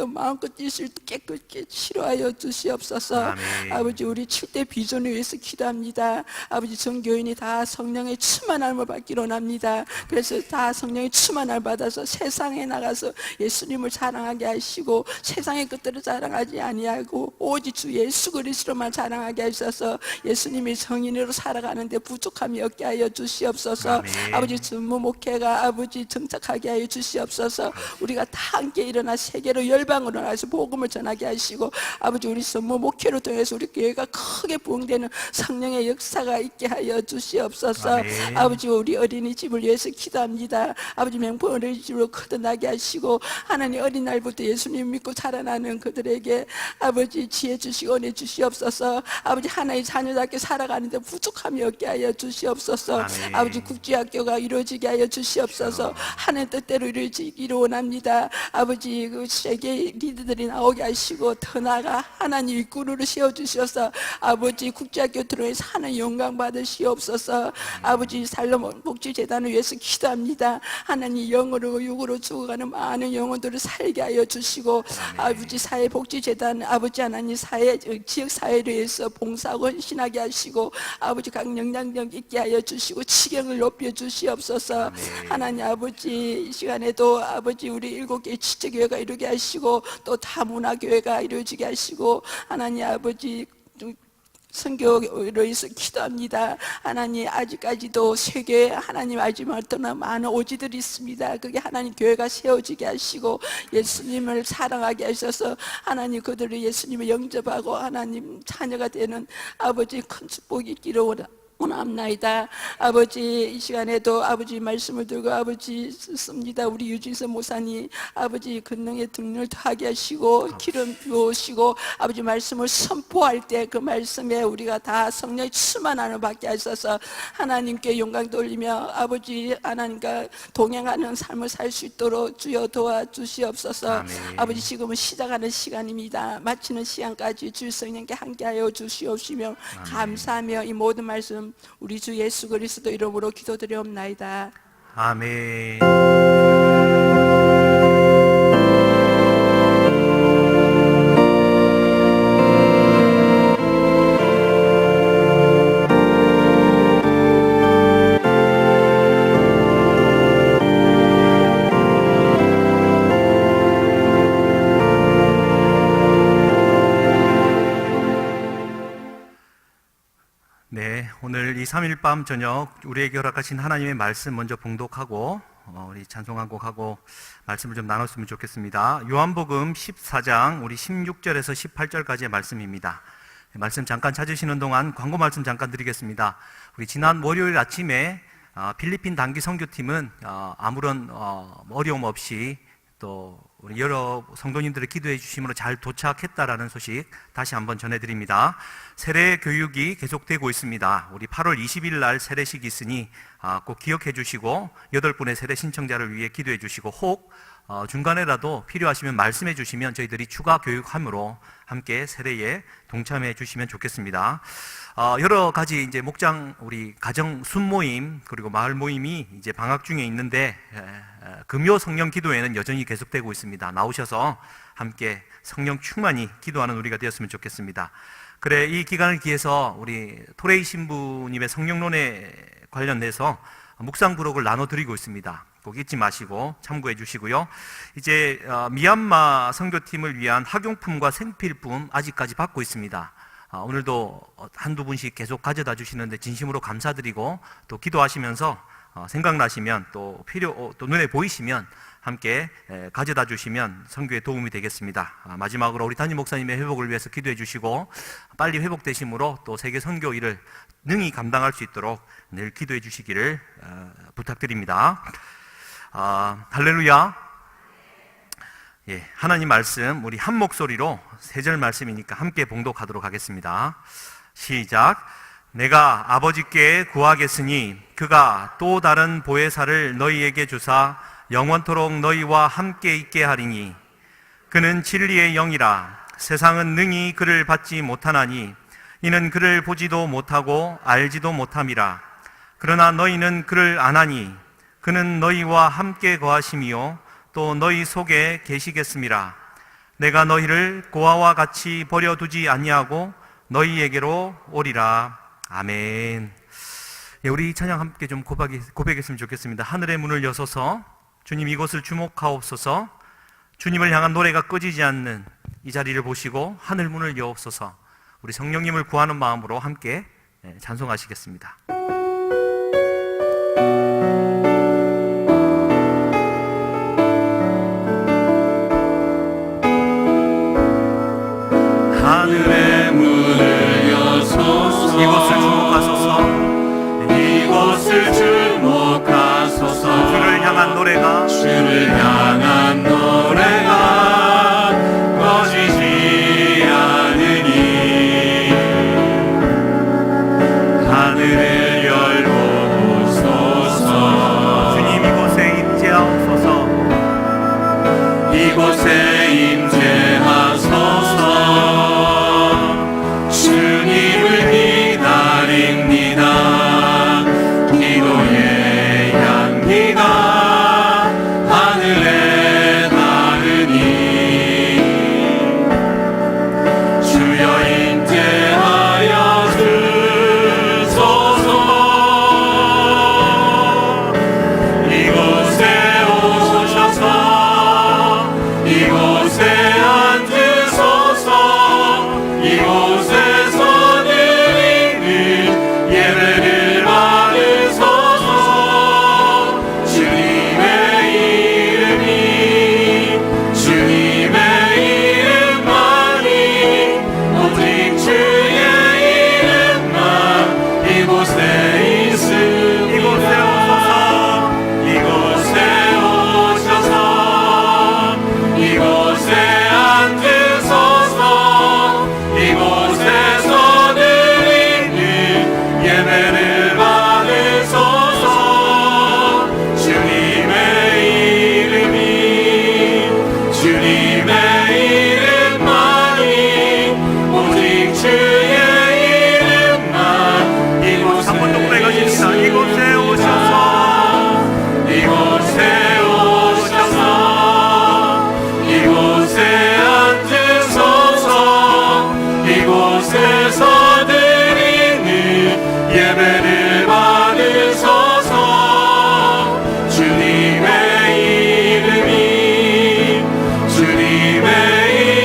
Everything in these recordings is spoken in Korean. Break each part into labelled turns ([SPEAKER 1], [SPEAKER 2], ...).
[SPEAKER 1] 또 마음껏 뜻을 깨끗게 치료하여 주시옵소서.
[SPEAKER 2] 아멘.
[SPEAKER 1] 아버지, 우리 7대 비전을 위해서 기도합니다. 아버지, 전 교인이 다 성령의 충만함을 받기로 합니다. 그래서 다 성령의 충만함을 받아서 세상에 나가서 예수님을 자랑하게 하시고 세상의 것들을 자랑하지 아니하고 오직 주 예수 그리스도만 자랑하게 하셔서 예수님의 성인으로 살아가는데 부족함이 없게 하여 주시옵소서.
[SPEAKER 2] 아멘.
[SPEAKER 1] 아버지, 전무 목회가 아버지 정착하게 하여 주시옵소서. 우리가 다 함께 일어나 세계로 열방으로 나가서 복음을 전하게 하시고 아버지, 우리 전무 목회로 통해서 우리 교회가 크게 부흥되는 성령의 역사가 있게 하여 주시옵소서.
[SPEAKER 2] 아멘.
[SPEAKER 1] 아버지, 우리 어린이집을 위해서 기도합니다. 아버지, 명품 어린이집으로 거듭나게 하시고 하나님, 어린날부터 예수님 믿고 자라나는 그들에게 아버지 지혜 주시고 은혜 주시옵소서. 아버지, 하나의 자녀답게 살아가는데 부족함이 없게 하여 주시옵소서.
[SPEAKER 2] 아멘.
[SPEAKER 1] 아버지, 국제학교가 이루어지게 하여 주시옵소서. 하나님 뜻대로 이루어지기를 원합니다. 아버지, 그 세계 리더들이 나오게 하시고 더 나아가 하나님 일꾼으로 세워주셔서 아버지, 국제학교 들어서 하나님 영광 받으시옵소서. 아버지, 살로몬 복지재단을 위해서 기도합니다. 하나님, 영으로 육으로 죽어가는 많은 영혼들을 살게 하여 주시고 아버지, 사회복지재단 아버지 하나님 지역사회를 위해서 봉사하고 헌신하게 하시고 아버지, 각 영향력 있게 하여 주시고 지경을 높여 주시옵소서. 하나님 아버지, 이 시간에도 아버지 우리 7개 지체교회가 이루게 하시고 또 다문화교회가 이루어지게 하시고 하나님 아버지, 선교로 해서 기도합니다. 하나님, 아직까지도 세계에 하나님 알지 못하는 많은 오지들이 있습니다. 그게 하나님 교회가 세워지게 하시고 예수님을 사랑하게 하셔서 하나님 그들을 예수님을 영접하고 하나님 자녀가 되는 아버지 큰 축복이 있기를 원합니다. 아버지, 이 시간에도 아버지 말씀을 들고 아버지 씁니다. 우리 유진서 목사님 아버지 권능의 등을 더하게 하시고 기름 부으시고 아버지 말씀을 선포할 때 그 말씀에 우리가 다 성령의 충만함을 받게 하셔서 하나님께 영광 돌리며 아버지 하나님과 동행하는 삶을 살 수 있도록 주여 도와주시옵소서.
[SPEAKER 2] 아멘.
[SPEAKER 1] 아버지, 지금은 시작하는 시간입니다. 마치는 시간까지 주 성령께 함께하여 주시옵시며 감사하며 이 모든 말씀 우리 주 예수 그리스도 이름으로 기도드리옵나이다.
[SPEAKER 2] 아멘. 네, 오늘 이 3일 밤 저녁 우리에게 허락하신 하나님의 말씀 먼저 봉독하고 우리 찬송한곡하고 말씀을 좀 나눴으면 좋겠습니다. 요한복음 14장 우리 16절에서 18절까지의 말씀입니다. 말씀 잠깐 찾으시는 동안 광고 말씀 잠깐 드리겠습니다. 우리 지난 월요일 아침에 필리핀 단기 선교팀은 아무런 어려움 없이 또 우리 여러 성도님들의 기도해 주심으로 잘 도착했다라는 소식 다시 한번 전해드립니다. 세례 교육이 계속되고 있습니다. 우리 8월 20일 날 세례식이 있으니 꼭 기억해 주시고 8분의 세례 신청자를 위해 기도해 주시고 혹 중간에라도 필요하시면 말씀해 주시면 저희들이 추가 교육함으로 함께 세례에 동참해 주시면 좋겠습니다. 여러 가지 이제 목장 우리 가정 순모임 그리고 마을 모임이 이제 방학 중에 있는데 금요 성령 기도회는 여전히 계속되고 있습니다. 나오셔서 함께 성령 충만히 기도하는 우리가 되었으면 좋겠습니다. 그래, 이 기간을 기해서 우리 토레이 신부님의 성령론에 관련해서 묵상 부록을 나눠드리고 있습니다. 꼭 잊지 마시고 참고해 주시고요. 이제 미얀마 선교팀을 위한 학용품과 생필품 아직까지 받고 있습니다. 오늘도 한두 분씩 계속 가져다 주시는데 진심으로 감사드리고 또 기도하시면서 생각나시면 또 또 눈에 보이시면 함께 가져다 주시면 선교에 도움이 되겠습니다. 마지막으로 우리 담임 목사님의 회복을 위해서 기도해 주시고 빨리 회복되심으로 또 세계 선교 일을 능히 감당할 수 있도록 늘 기도해 주시기를 부탁드립니다. 할렐루야. 예, 하나님 말씀 우리 한 목소리로 3절 말씀이니까 함께 봉독하도록 하겠습니다. 시작. 내가 아버지께 구하겠으니 그가 또 다른 보혜사를 너희에게 주사 영원토록 너희와 함께 있게 하리니 그는 진리의 영이라. 세상은 능히 그를 받지 못하나니 이는 그를 보지도 못하고 알지도 못함이라. 그러나 너희는 그를 아나니 그는 너희와 함께 거하심이요 또 너희 속에 계시겠음이라. 내가 너희를 고아와 같이 버려두지 아니하고 너희에게로 오리라. 아멘. 예, 우리 이 찬양 함께 좀 고백했으면 좋겠습니다. 하늘의 문을 여소서, 주님 이곳을 주목하옵소서. 주님을 향한 노래가 꺼지지 않는 이 자리를 보시고 하늘 문을 여옵소서. 우리 성령님을 구하는 마음으로 함께 찬송하시겠습니다.
[SPEAKER 3] 하늘의 문을 여소서.
[SPEAKER 2] 이곳을 주목하소서.
[SPEAKER 3] 이곳을 주목하소서.
[SPEAKER 2] 주를 향한 노래가
[SPEAKER 3] 주를 향한 노래가 꺼지지 않으니 하늘을 열어보소서.
[SPEAKER 2] 주님 이곳에 임재하옵소서.
[SPEAKER 3] 이곳에 임재하소서. 주님을 기다립니다. 기도의 향기가 하늘에 닿으니 주여 임재하여 주소서. 이곳에 오셔서 이곳에 앉으소서. 이곳에서 드리는 예배를 받으소서. 주님의 이름이 주님의 이름만이 오직 주의 이름만 이곳에 있습니다.
[SPEAKER 2] 이곳에 오소서.
[SPEAKER 3] 이곳에 오셔서 이곳에 앉으소서. 이곳에서 드리는 예배를 받으소서. 주님의 이름이 주님의 이름만이 오직 주의 이름만 이곳에
[SPEAKER 2] 한 번 더 고백하십시다. 이곳에 오셔서.
[SPEAKER 3] 이곳에 오셔서 이곳에 앉으소서. 이곳에서 드리는 예배를 받으소서. 주님의 이름이 주님의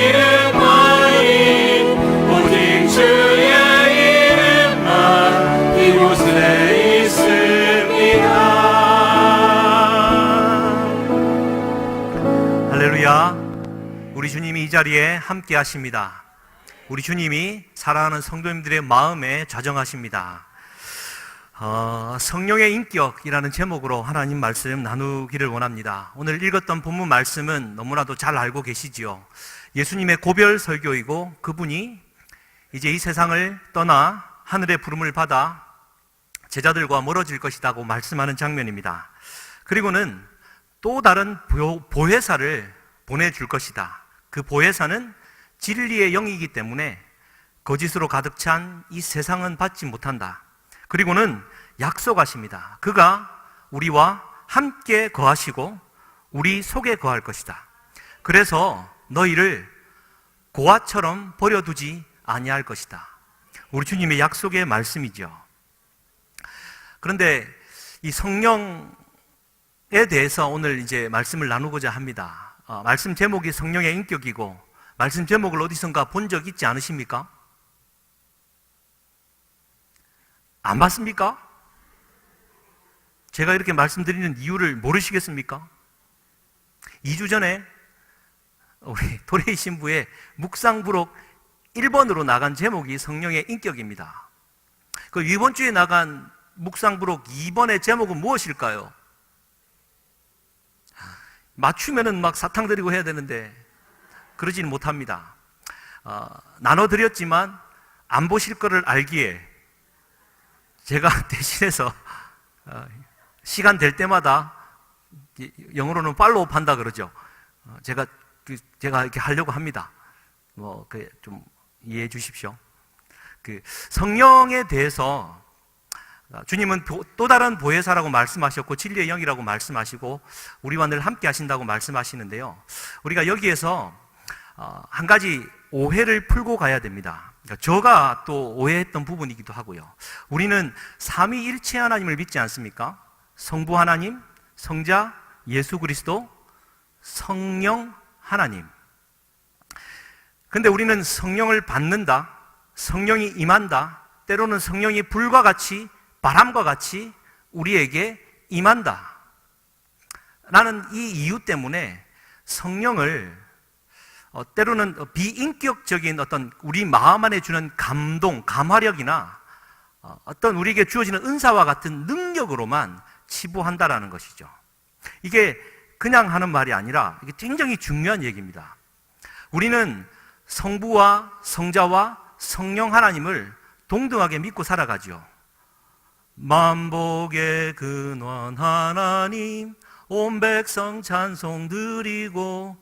[SPEAKER 3] 이름만이 오직 주의 이름만 이곳에 있습니다.
[SPEAKER 2] 할렐루야. 우리 주님이 이 자리에 함께 하십니다. 우리 주님이 사랑하는 성도님들의 마음에 좌정하십니다. 성령의 인격이라는 제목으로 하나님 말씀 나누기를 원합니다. 오늘 읽었던 본문 말씀은 너무나도 잘 알고 계시지요. 예수님의 고별 설교이고 그분이 이제 이 세상을 떠나 하늘의 부름을 받아 제자들과 멀어질 것이라고 말씀하는 장면입니다. 그리고는 또 다른 보혜사를 보내줄 것이다. 그 보혜사는 진리의 영이기 때문에 거짓으로 가득 찬 이 세상은 받지 못한다. 그리고는 약속하십니다. 그가 우리와 함께 거하시고 우리 속에 거할 것이다. 그래서 너희를 고아처럼 버려두지 아니할 것이다. 우리 주님의 약속의 말씀이죠. 그런데 이 성령에 대해서 오늘 이제 말씀을 나누고자 합니다. 말씀 제목이 성령의 인격이고 말씀 제목을 어디선가 본 적 있지 않으십니까? 안 봤습니까? 제가 이렇게 말씀드리는 이유를 모르시겠습니까? 2주 전에 우리 도레이 신부의 묵상부록 1번으로 나간 제목이 성령의 인격입니다. 그 이번 주에 나간 묵상부록 2번의 제목은 무엇일까요? 맞추면은 막 사탕 드리고 해야 되는데 그러지는 못합니다. 나눠드렸지만 안 보실 거를 알기에 제가 대신해서 시간 될 때마다 영어로는 팔로우 한다 그러죠. 제가 이렇게 하려고 합니다. 좀 이해해 주십시오. 성령에 대해서 주님은 또 다른 보혜사라고 말씀하셨고 진리의 영이라고 말씀하시고 우리와 늘 함께 하신다고 말씀하시는데요. 우리가 여기에서 한 가지 오해를 풀고 가야 됩니다. 그러니까 저가 또 오해했던 부분이기도 하고요. 우리는 삼위일체 하나님을 믿지 않습니까? 성부 하나님, 성자 예수 그리스도, 성령 하나님. 근데 우리는 성령을 받는다, 성령이 임한다, 때로는 성령이 불과 같이, 바람과 같이 우리에게 임한다 라는 이 이유 때문에 성령을 때로는 비인격적인 어떤 우리 마음 안에 주는 감동, 감화력이나 어떤 우리에게 주어지는 은사와 같은 능력으로만 치부한다라는 것이죠. 이게 그냥 하는 말이 아니라 이게 굉장히 중요한 얘기입니다. 우리는 성부와 성자와 성령 하나님을 동등하게 믿고 살아가지요. 만복의 근원 하나님, 온 백성 찬송 드리고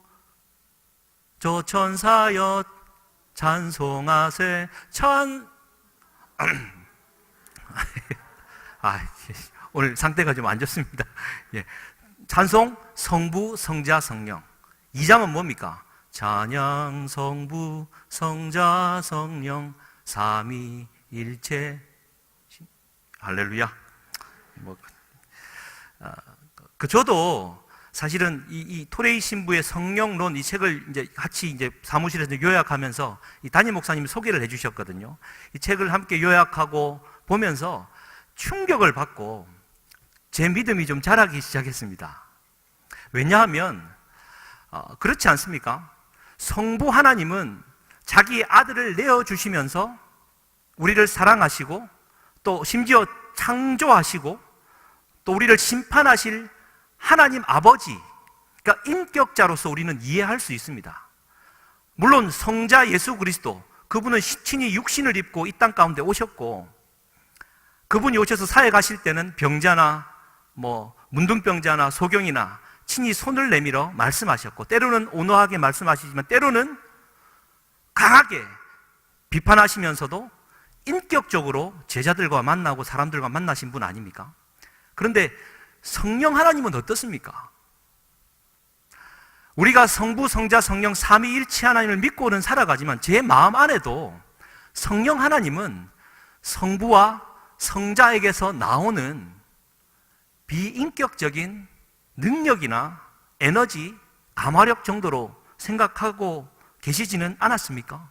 [SPEAKER 2] 저 천사여 찬송하세 오늘 상태가 좀 안 좋습니다. 예. 찬송 성부 성자 성령. 2장은 뭡니까? 찬양 성부 성자 성령 삼위일체. 할렐루야. 저도 사실은 이 토레이 신부의 성령론 이 책을 이제 같이 이제 사무실에서 요약하면서 이 담임 목사님이 소개를 해주셨거든요. 이 책을 함께 요약하고 보면서 충격을 받고 제 믿음이 좀 자라기 시작했습니다. 왜냐하면 그렇지 않습니까? 성부 하나님은 자기 아들을 내어주시면서 우리를 사랑하시고 또 심지어 창조하시고 또 우리를 심판하실 하나님 아버지, 그러니까 인격자로서 우리는 이해할 수 있습니다. 물론 성자 예수 그리스도, 그분은 친히 육신을 입고 이 땅 가운데 오셨고 그분이 오셔서 사회 가실 때는 병자나 문둥병자나 소경이나 친히 손을 내밀어 말씀하셨고 때로는 온화하게 말씀하시지만 때로는 강하게 비판하시면서도 인격적으로 제자들과 만나고 사람들과 만나신 분 아닙니까? 그런데 성령 하나님은 어떻습니까? 우리가 성부, 성자, 성령 삼위일체 하나님을 믿고는 살아가지만 제 마음 안에도 성령 하나님은 성부와 성자에게서 나오는 비인격적인 능력이나 에너지, 감화력 정도로 생각하고 계시지는 않았습니까?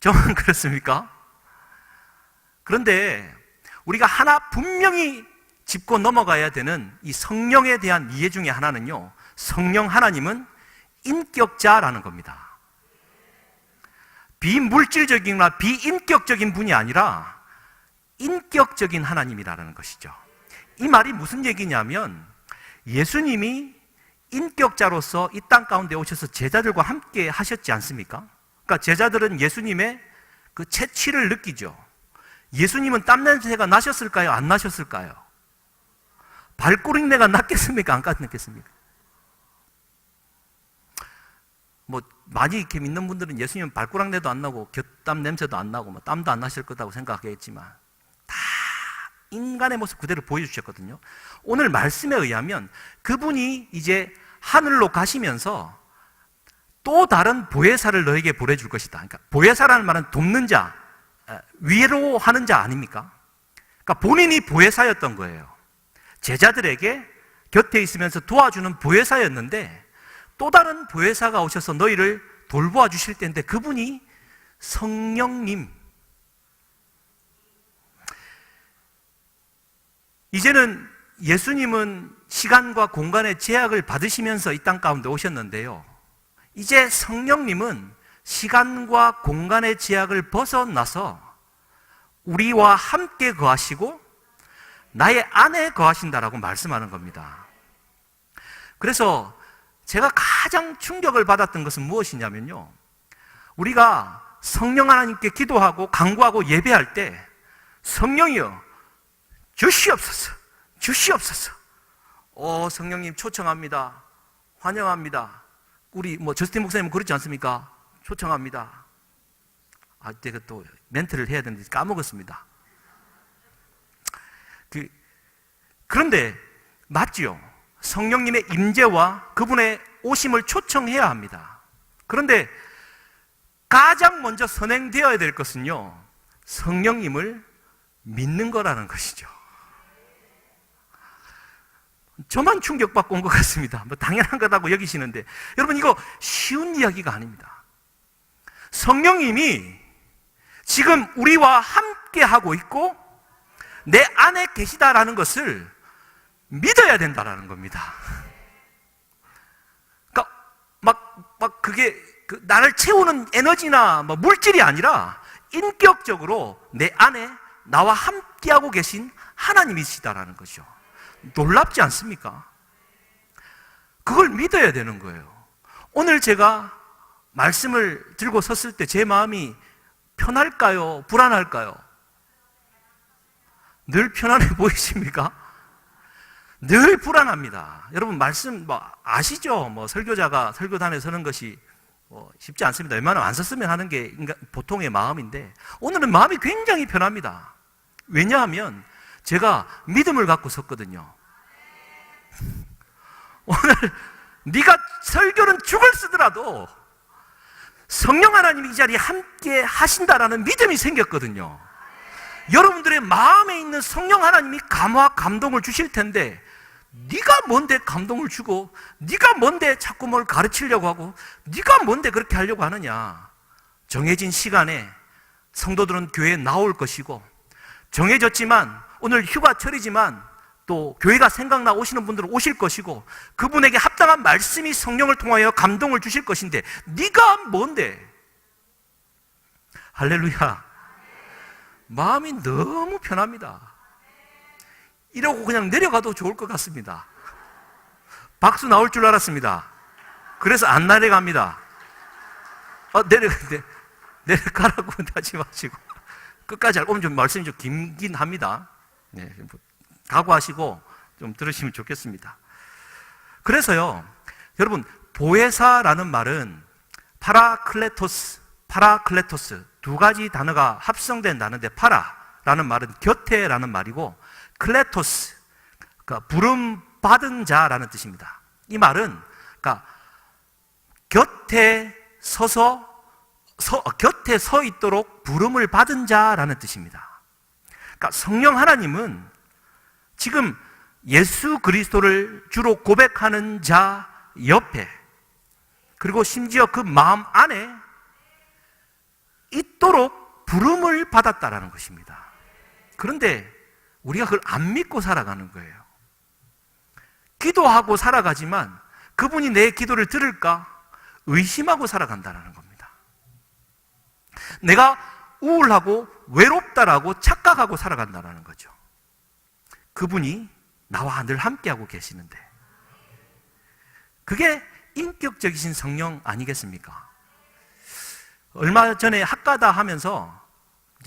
[SPEAKER 2] 저는 그렇습니까? 그런데 우리가 하나 분명히 짚고 넘어가야 되는 이 성령에 대한 이해 중에 하나는요, 성령 하나님은 인격자라는 겁니다. 비물질적이나 비인격적인 분이 아니라 인격적인 하나님이라는 것이죠. 이 말이 무슨 얘기냐면 예수님이 인격자로서 이 땅 가운데 오셔서 제자들과 함께 하셨지 않습니까? 그러니까 제자들은 예수님의 그 채취를 느끼죠. 예수님은 땀냄새가 나셨을까요? 안 나셨을까요? 발꼬린내가 났겠습니까? 안 났겠습니까? 많이 이렇게 믿는 분들은 예수님은 발꼬락내도 안 나고 곁땀 냄새도 안 나고 땀도 안 나실 거다고 생각하겠지만 다 인간의 모습 그대로 보여주셨거든요. 오늘 말씀에 의하면 그분이 이제 하늘로 가시면서 또 다른 보혜사를 너에게 보내줄 것이다. 그러니까 보혜사라는 말은 돕는 자, 위로 하는 자 아닙니까? 그러니까 본인이 보혜사였던 거예요. 제자들에게 곁에 있으면서 도와주는 보혜사였는데 또 다른 보혜사가 오셔서 너희를 돌보아 주실 텐데 그분이 성령님. 이제는 예수님은 시간과 공간의 제약을 받으시면서 이 땅 가운데 오셨는데요. 이제 성령님은 시간과 공간의 제약을 벗어나서 우리와 함께 거하시고 나의 안에 거하신다라고 말씀하는 겁니다. 그래서 제가 가장 충격을 받았던 것은 무엇이냐면요, 우리가 성령 하나님께 기도하고 간구하고 예배할 때 성령이여 주시옵소서, 주시옵소서. 성령님 초청합니다. 환영합니다. 우리 저스틴 목사님은 그렇지 않습니까? 초청합니다. 제가 또 멘트를 해야 되는데 까먹었습니다. 그런데 맞지요? 성령님의 임재와 그분의 오심을 초청해야 합니다. 그런데 가장 먼저 선행되어야 될 것은요, 성령님을 믿는 거라는 것이죠. 저만 충격받고 온 것 같습니다. 뭐 당연한 거라고 여기시는데, 여러분, 이거 쉬운 이야기가 아닙니다. 성령님이 지금 우리와 함께 하고 있고 내 안에 계시다라는 것을 믿어야 된다라는 겁니다. 그러니까 막 그게 나를 채우는 에너지나 뭐 물질이 아니라 인격적으로 내 안에 나와 함께하고 계신 하나님이시다라는 거죠. 놀랍지 않습니까? 그걸 믿어야 되는 거예요. 오늘 제가 말씀을 들고 섰을 때 제 마음이 편할까요? 불안할까요? 늘 편안해 보이십니까? 늘 불안합니다. 여러분, 말씀 아시죠? 설교자가 설교단에 서는 것이 쉽지 않습니다. 웬만하면 안 섰으면 하는 게 보통의 마음인데, 오늘은 마음이 굉장히 편합니다. 왜냐하면 제가 믿음을 갖고 섰거든요. 오늘 네가 설교는 죽을 쓰더라도 성령 하나님이 이 자리에 함께 하신다라는 믿음이 생겼거든요. 여러분들의 마음에 있는 성령 하나님이 감화, 감동을 주실 텐데, 네가 뭔데 감동을 주고, 네가 뭔데 자꾸 뭘 가르치려고 하고, 네가 뭔데 그렇게 하려고 하느냐. 정해진 시간에 성도들은 교회에 나올 것이고, 정해졌지만 오늘 휴가철이지만 또 교회가 생각나 오시는 분들은 오실 것이고, 그분에게 합당한 말씀이 성령을 통하여 감동을 주실 것인데 네가 뭔데? 할렐루야. 마음이 너무 편합니다. 이러고 그냥 내려가도 좋을 것 같습니다. 박수 나올 줄 알았습니다. 그래서 안 내려갑니다. 내려가라고 하지 마시고 끝까지 알고, 오면 좀 말씀이 좀 길긴 합니다. 네, 각오하시고 좀 들으시면 좋겠습니다. 그래서요, 여러분, 보혜사라는 말은 파라클레토스 두 가지 단어가 합성된 단어인데, 파라라는 말은 곁에라는 말이고, 클레토스, 그러니까 부름 받은 자라는 뜻입니다. 이 말은 그러니까 곁에 서 있도록 부름을 받은 자라는 뜻입니다. 그러니까 성령 하나님은 지금 예수 그리스도를 주로 고백하는 자 옆에, 그리고 심지어 그 마음 안에 있도록 부름을 받았다라는 것입니다. 그런데 우리가 그걸 안 믿고 살아가는 거예요. 기도하고 살아가지만 그분이 내 기도를 들을까 의심하고 살아간다는 겁니다. 내가 우울하고 외롭다라고 착각하고 살아간다는 거죠. 그분이 나와 늘 함께하고 계시는데, 그게 인격적이신 성령 아니겠습니까? 얼마 전에 학가다 하면서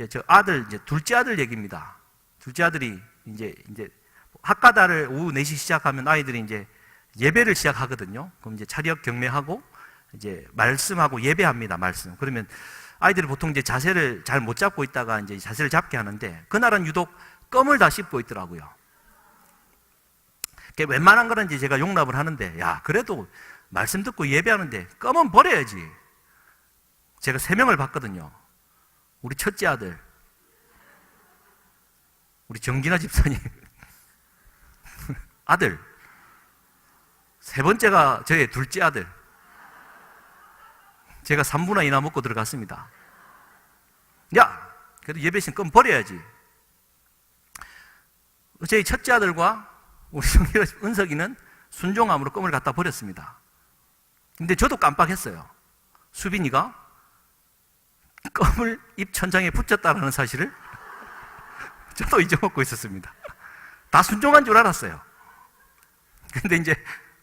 [SPEAKER 2] 저 아들, 둘째 아들 얘기입니다. 둘째 아들이 이제 학가다를 오후 4시 시작하면 아이들이 이제 예배를 시작하거든요. 그럼 이제 차렷 경매하고 이제 말씀하고 예배합니다. 말씀. 그러면 아이들이 보통 이제 자세를 잘 못 잡고 있다가 이제 자세를 잡게 하는데, 그날은 유독 껌을 다 씹고 있더라고요. 웬만한 거는 이제 제가 용납을 하는데, 야, 그래도 말씀 듣고 예배하는데 껌은 버려야지. 제가 3명을 봤거든요. 우리 첫째 아들, 우리 정진아 집사님 아들, 3번째가 저의 둘째 아들. 제가 3분의 2나 먹고 들어갔습니다. 야, 그래도 예배신 껌 버려야지. 저희 첫째 아들과 우리 정진아 은석이는 순종함으로 껌을 갖다 버렸습니다. 근데 저도 깜빡했어요. 수빈이가 껌을 입 천장에 붙였다는 사실을 저도 잊어먹고 있었습니다. 다 순종한 줄 알았어요. 근데 이제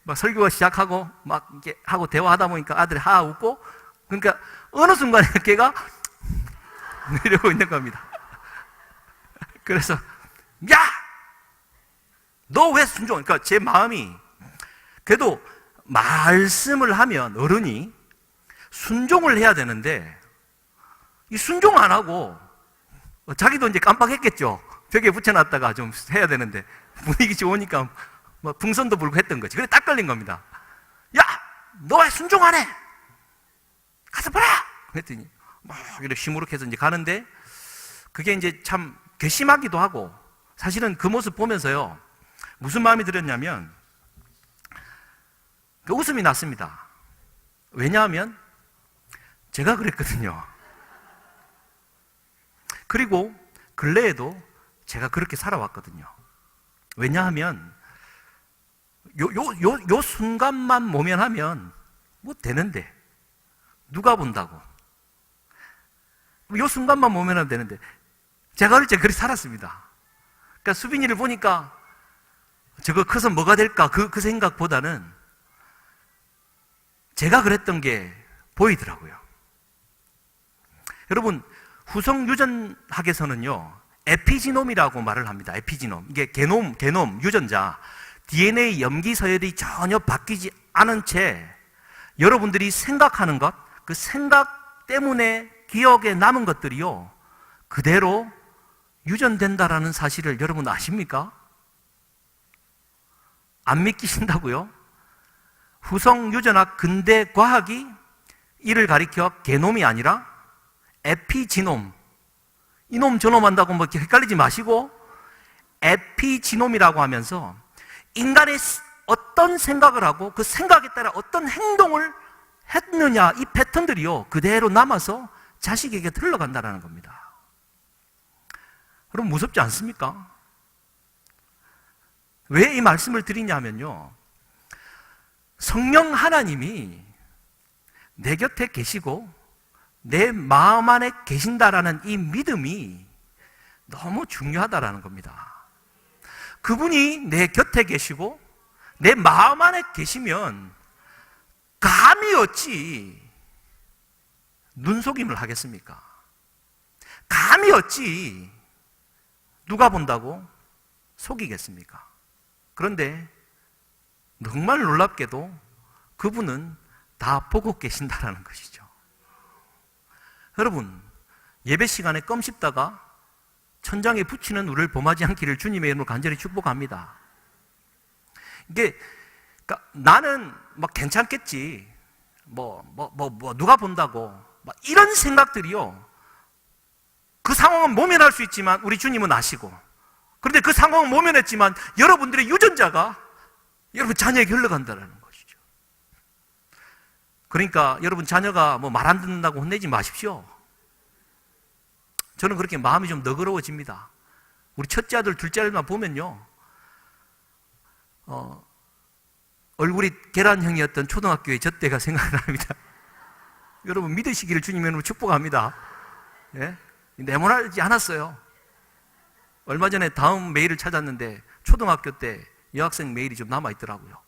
[SPEAKER 2] 막 설교가 시작하고 막 이렇게 하고 대화하다 보니까 아들이 하하 웃고, 그러니까 어느 순간에 걔가 내려오고 있는 겁니다. 그래서 야! 너 왜 순종? 그러니까 제 마음이, 그래도 말씀을 하면 어른이 순종을 해야 되는데, 이 순종 안 하고 자기도 이제 깜빡했겠죠. 벽에 붙여놨다가 좀 해야 되는데 분위기 좋으니까 뭐 풍선도 불고 했던 거지. 그래 딱 걸린 겁니다. 야, 너 왜 순종 안 해? 가서 보라! 그랬더니 막 이렇게 시무룩해서 이제 가는데, 그게 이제 참 괘씸하기도 하고, 사실은 그 모습 보면서요, 무슨 마음이 들었냐면, 그 웃음이 났습니다. 왜냐하면 제가 그랬거든요. 그리고 근래에도 제가 그렇게 살아왔거든요. 왜냐하면 요 순간만 모면하면 뭐 되는데, 누가 본다고? 요 순간만 모면하면 되는데, 제가 어릴 때 그렇게 살았습니다. 그러니까 수빈이를 보니까 저거 커서 뭐가 될까, 그 생각보다는 제가 그랬던 게 보이더라고요. 여러분, 후성 유전학에서는요, 에피지놈이라고 말을 합니다. 에피지놈. 이게 게놈, 유전자. DNA 염기 서열이 전혀 바뀌지 않은 채 여러분들이 생각하는 것, 그 생각 때문에 기억에 남은 것들이요, 그대로 유전된다라는 사실을 여러분 아십니까? 안 믿기신다고요? 후성 유전학 근대 과학이 이를 가리켜 게놈이 아니라 에피지놈, 이놈 저놈 한다고 뭐 헷갈리지 마시고 에피지놈이라고 하면서 인간의 어떤 생각을 하고 그 생각에 따라 어떤 행동을 했느냐, 이 패턴들이요, 그대로 남아서 자식에게 흘러간다는 겁니다. 여러분, 무섭지 않습니까? 왜 이 말씀을 드리냐면요, 성령 하나님이 내 곁에 계시고 내 마음 안에 계신다라는 이 믿음이 너무 중요하다라는 겁니다. 그분이 내 곁에 계시고 내 마음 안에 계시면 감히 어찌 눈속임을 하겠습니까? 감히 어찌 누가 본다고 속이겠습니까? 그런데 정말 놀랍게도 그분은 다 보고 계신다라는 것이죠. 여러분, 예배 시간에 껌 씹다가 천장에 붙이는 우리를 범하지 않기를 주님의 이름으로 간절히 축복합니다. 이게, 그러니까 나는 막 괜찮겠지, 누가 본다고, 막 이런 생각들이요, 그 상황은 모면할 수 있지만 우리 주님은 아시고, 그런데 그 상황은 모면했지만 여러분들의 유전자가 여러분 자녀에게 흘러간다는 것이죠. 그러니까 여러분 자녀가 뭐 말 안 듣는다고 혼내지 마십시오. 저는 그렇게 마음이 좀 너그러워집니다. 우리 첫째 아들, 둘째 아들만 보면요, 얼굴이 계란형이었던 초등학교의 저 때가 생각납니다. 여러분, 믿으시기를 주님의 이름으로 축복합니다. 예? 내모나지 않았어요. 얼마 전에 다음 메일을 찾았는데 초등학교 때 여학생 메일이 좀 남아있더라고요.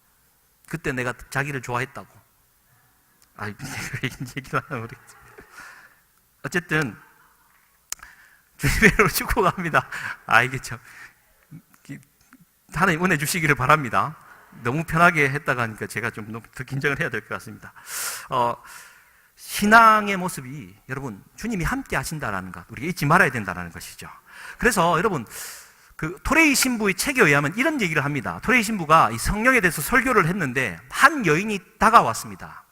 [SPEAKER 2] 그때 내가 자기를 좋아했다고. 얘기를 하나 모르겠어요. 어쨌든 주님의 이름으로 축복합니다. 이게 참, 하나님 은혜 주시기를 바랍니다. 너무 편하게 했다가 하니까 제가 좀 더 긴장을 해야 될 것 같습니다. 신앙의 모습이 여러분 주님이 함께 하신다라는 것, 우리가 잊지 말아야 된다는 것이죠. 그래서 여러분, 그 토레이 신부의 책에 의하면 이런 얘기를 합니다. 토레이 신부가 이 성령에 대해서 설교를 했는데 한 여인이 다가왔습니다.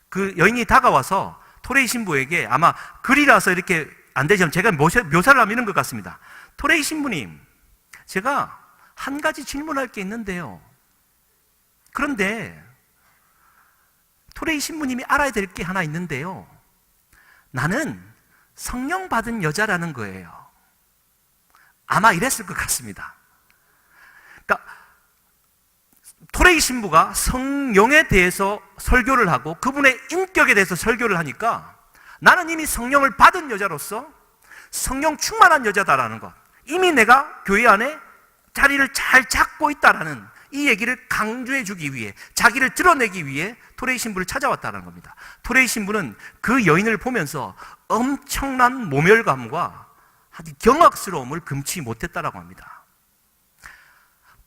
[SPEAKER 2] 그 여인이 다가와서 토레이 신부에게, 아마 글이라서 이렇게 안 되지만 제가 묘사를 하면 이런 것 같습니다. 토레이 신부님, 제가 한 가지 질문할 게 있는데요, 그런데 토레이 신부님이 알아야 될 게 하나 있는데요, 나는 성령 받은 여자라는 거예요. 아마 이랬을 것 같습니다. 그러니까 토레이 신부가 성령에 대해서 설교를 하고 그분의 인격에 대해서 설교를 하니까 나는 이미 성령을 받은 여자로서 성령 충만한 여자다라는 것, 이미 내가 교회 안에 자리를 잘 잡고 있다라는 이 얘기를 강조해 주기 위해, 자기를 드러내기 위해 토레이 신부를 찾아왔다는 겁니다. 토레이 신부는 그 여인을 보면서 엄청난 모멸감과 아주 경악스러움을 금치 못했다라고 합니다.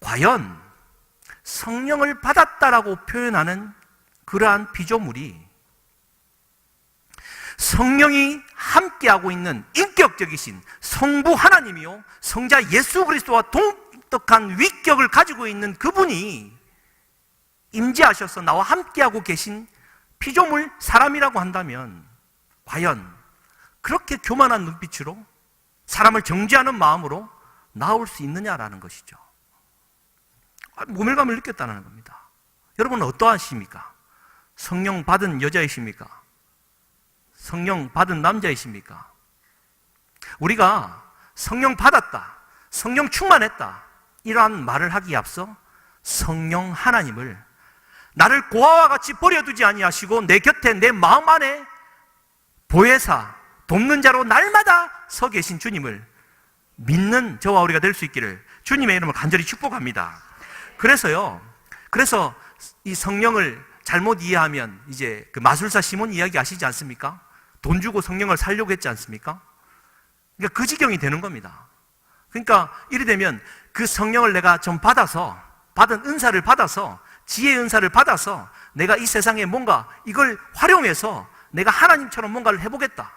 [SPEAKER 2] 과연 성령을 받았다라고 표현하는 그러한 피조물이 성령이 함께하고 있는 인격적이신 성부 하나님이요, 성자 예수 그리스도와 동떡한 위격을 가지고 있는 그분이 임재하셔서 나와 함께하고 계신 피조물 사람이라고 한다면 과연 그렇게 교만한 눈빛으로 사람을 정죄하는 마음으로 나올 수 있느냐라는 것이죠. 모멸감을 느꼈다는 겁니다. 여러분은 어떠하십니까? 성령 받은 여자이십니까? 성령 받은 남자이십니까? 우리가 성령 받았다, 성령 충만했다 이러한 말을 하기에 앞서 성령 하나님을 나를 고아와 같이 버려두지 아니하시고 내 곁에 내 마음 안에 보혜사 돕는 자로 날마다 서 계신 주님을 믿는 저와 우리가 될 수 있기를 주님의 이름을 간절히 축복합니다. 그래서 이 성령을 잘못 이해하면 이제 그 마술사 시몬 이야기 아시지 않습니까? 돈 주고 성령을 살려고 했지 않습니까? 그러니까 그 지경이 되는 겁니다. 그러니까 이래 되면 그 성령을 내가 좀 받아서, 받은 은사를 받아서, 지혜의 은사를 받아서 내가 이 세상에 뭔가 이걸 활용해서 내가 하나님처럼 뭔가를 해보겠다,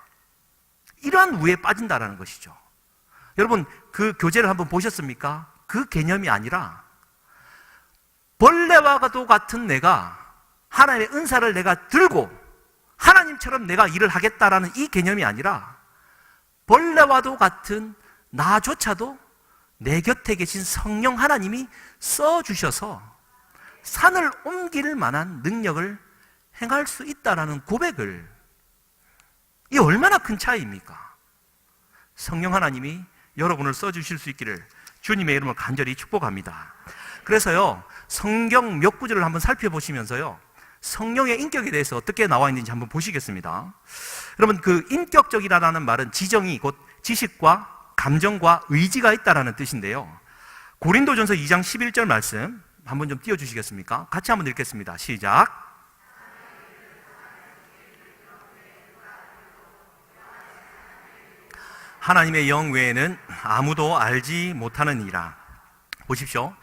[SPEAKER 2] 이러한 우에 빠진다라는 것이죠. 여러분 그 교재를 한번 보셨습니까? 그 개념이 아니라 벌레와도 같은 내가 하나님의 은사를 내가 들고 하나님처럼 내가 일을 하겠다라는 이 개념이 아니라 벌레와도 같은 나조차도 내 곁에 계신 성령 하나님이 써주셔서 산을 옮길 만한 능력을 행할 수 있다라는 고백을, 이 얼마나 큰 차이입니까? 성령 하나님이 여러분을 써주실 수 있기를 주님의 이름으로 간절히 축복합니다. 그래서요, 성경 몇 구절을 한번 살펴보시면서요, 성령의 인격에 대해서 어떻게 나와 있는지 한번 보시겠습니다. 여러분 그 인격적이라는 말은 지정이 곧 지식과 감정과 의지가 있다라는 뜻인데요, 고린도전서 2장 11절 말씀 한번 좀 띄워주시겠습니까? 같이 한번 읽겠습니다. 시작. 하나님의 영 외에는 아무도 알지 못하느니라. 보십시오.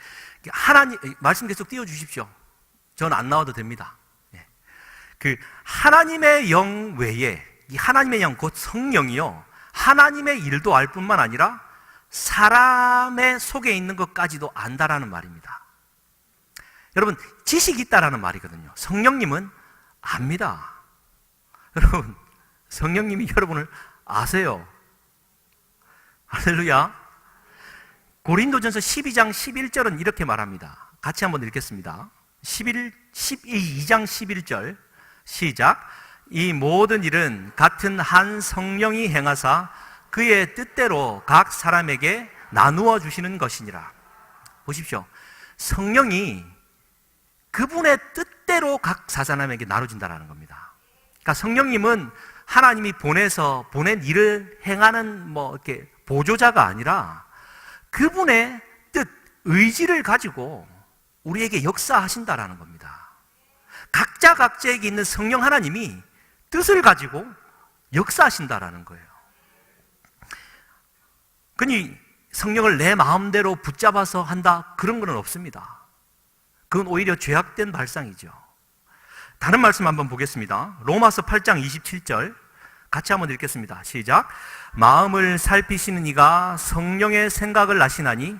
[SPEAKER 2] 하나님 말씀 계속 띄워주십시오. 저는 안 나와도 됩니다. 그 하나님의 영 외에, 이 하나님의 영 곧 성령이요, 하나님의 일도 알 뿐만 아니라 사람의 속에 있는 것까지도 안다라는 말입니다. 여러분 지식이 있다라는 말이거든요. 성령님은 압니다. 여러분 성령님이 여러분을 아세요. 할렐루야. 고린도전서 12장 11절은 이렇게 말합니다. 같이 한번 읽겠습니다. 2장 11절 시작. 이 모든 일은 같은 한 성령이 행하사 그의 뜻대로 각 사람에게 나누어 주시는 것이니라. 보십시오. 성령이 그분의 뜻대로 각 사람에게 나눠진다는 겁니다. 그러니까 성령님은 하나님이 보낸 일을 행하는 이렇게 보조자가 아니라 그분의 뜻, 의지를 가지고 우리에게 역사하신다라는 겁니다. 각자에게 있는 성령 하나님이 뜻을 가지고 역사하신다라는 거예요. 그니 성령을 내 마음대로 붙잡아서 한다, 그런 건 없습니다. 그건 오히려 죄악된 발상이죠. 다른 말씀 한번 보겠습니다. 로마서 8장 27절 같이 한번 읽겠습니다. 시작. 마음을 살피시는 이가 성령의 생각을 아시나니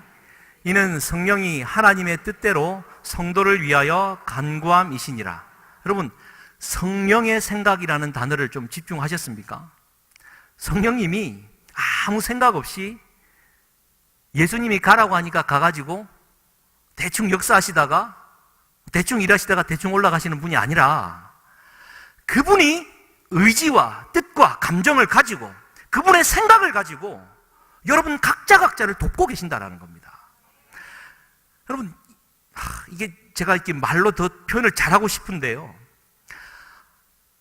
[SPEAKER 2] 이는 성령이 하나님의 뜻대로 성도를 위하여 간구함이시니라. 여러분 성령의 생각이라는 단어를 좀 집중하셨습니까? 성령님이 아무 생각 없이 예수님이 가라고 하니까 가가지고 대충 역사하시다가 대충 일하시다가 대충 올라가시는 분이 아니라 그분이 의지와 뜻과 감정을 가지고 그분의 생각을 가지고 여러분 각자를 돕고 계신다라는 겁니다. 여러분 이게 제가 이렇게 말로 더 표현을 잘하고 싶은데요,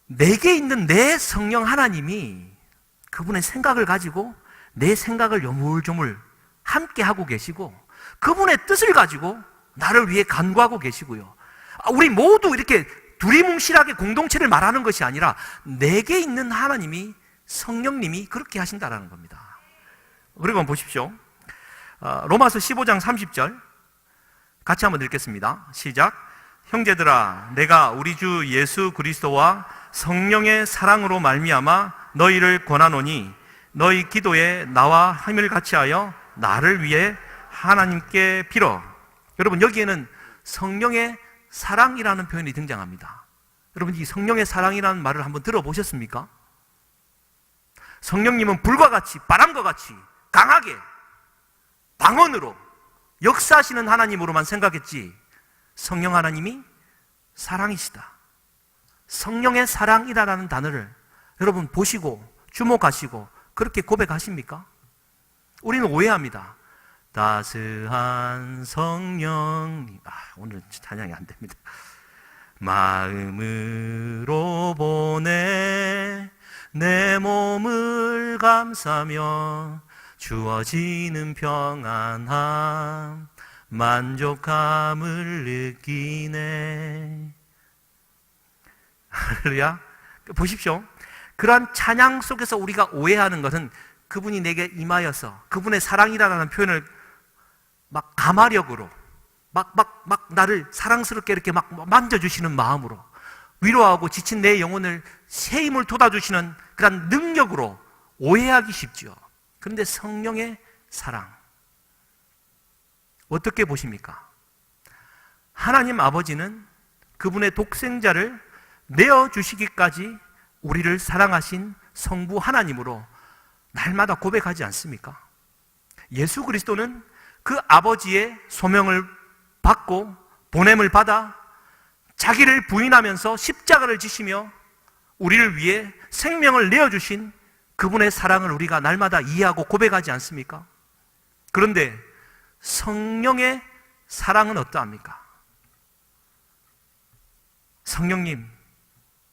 [SPEAKER 2] 내게 있는 내 성령 하나님이 그분의 생각을 가지고 내 생각을 요물조물 함께 하고 계시고 그분의 뜻을 가지고 나를 위해 간구하고 계시고요, 우리 모두 이렇게 두리뭉실하게 공동체를 말하는 것이 아니라 내게 있는 하나님이, 성령님이 그렇게 하신다라는 겁니다. 그리고 한번 보십시오. 로마서 15장 30절 같이 한번 읽겠습니다. 시작. 형제들아, 내가 우리 주 예수 그리스도와 성령의 사랑으로 말미암아 너희를 권하노니 너희 기도에 나와 힘을 같이하여 나를 위해 하나님께 빌어. 여러분 여기에는 성령의 사랑이라는 표현이 등장합니다. 여러분, 이 성령의 사랑이라는 말을 한번 들어보셨습니까? 성령님은 불과 같이, 바람과 같이 강하게 방언으로 역사하시는 하나님으로만 생각했지, 성령 하나님이 사랑이시다. 성령의 사랑이라는 단어를 여러분 보시고 주목하시고 그렇게 고백하십니까? 우리는 오해합니다. 따스한 성령님, 오늘 찬양이 안 됩니다. 마음으로 보내 내 몸을 감싸며 주어지는 평안함 만족함을 느끼네. 할렐루야. 보십시오. 그러한 찬양 속에서 우리가 오해하는 것은 그분이 내게 임하여서 그분의 사랑이라는 표현을 막 가마력으로 막 나를 사랑스럽게 이렇게 막 만져주시는 마음으로 위로하고 지친 내 영혼을 새 힘을 돋아주시는 그런 능력으로 오해하기 쉽죠. 그런데 성령의 사랑 어떻게 보십니까? 하나님 아버지는 그분의 독생자를 내어주시기까지 우리를 사랑하신 성부 하나님으로 날마다 고백하지 않습니까? 예수 그리스도는 그 아버지의 소명을 받고 보냄을 받아 자기를 부인하면서 십자가를 지시며 우리를 위해 생명을 내어주신 그분의 사랑을 우리가 날마다 이해하고 고백하지 않습니까? 그런데 성령의 사랑은 어떠합니까? 성령님,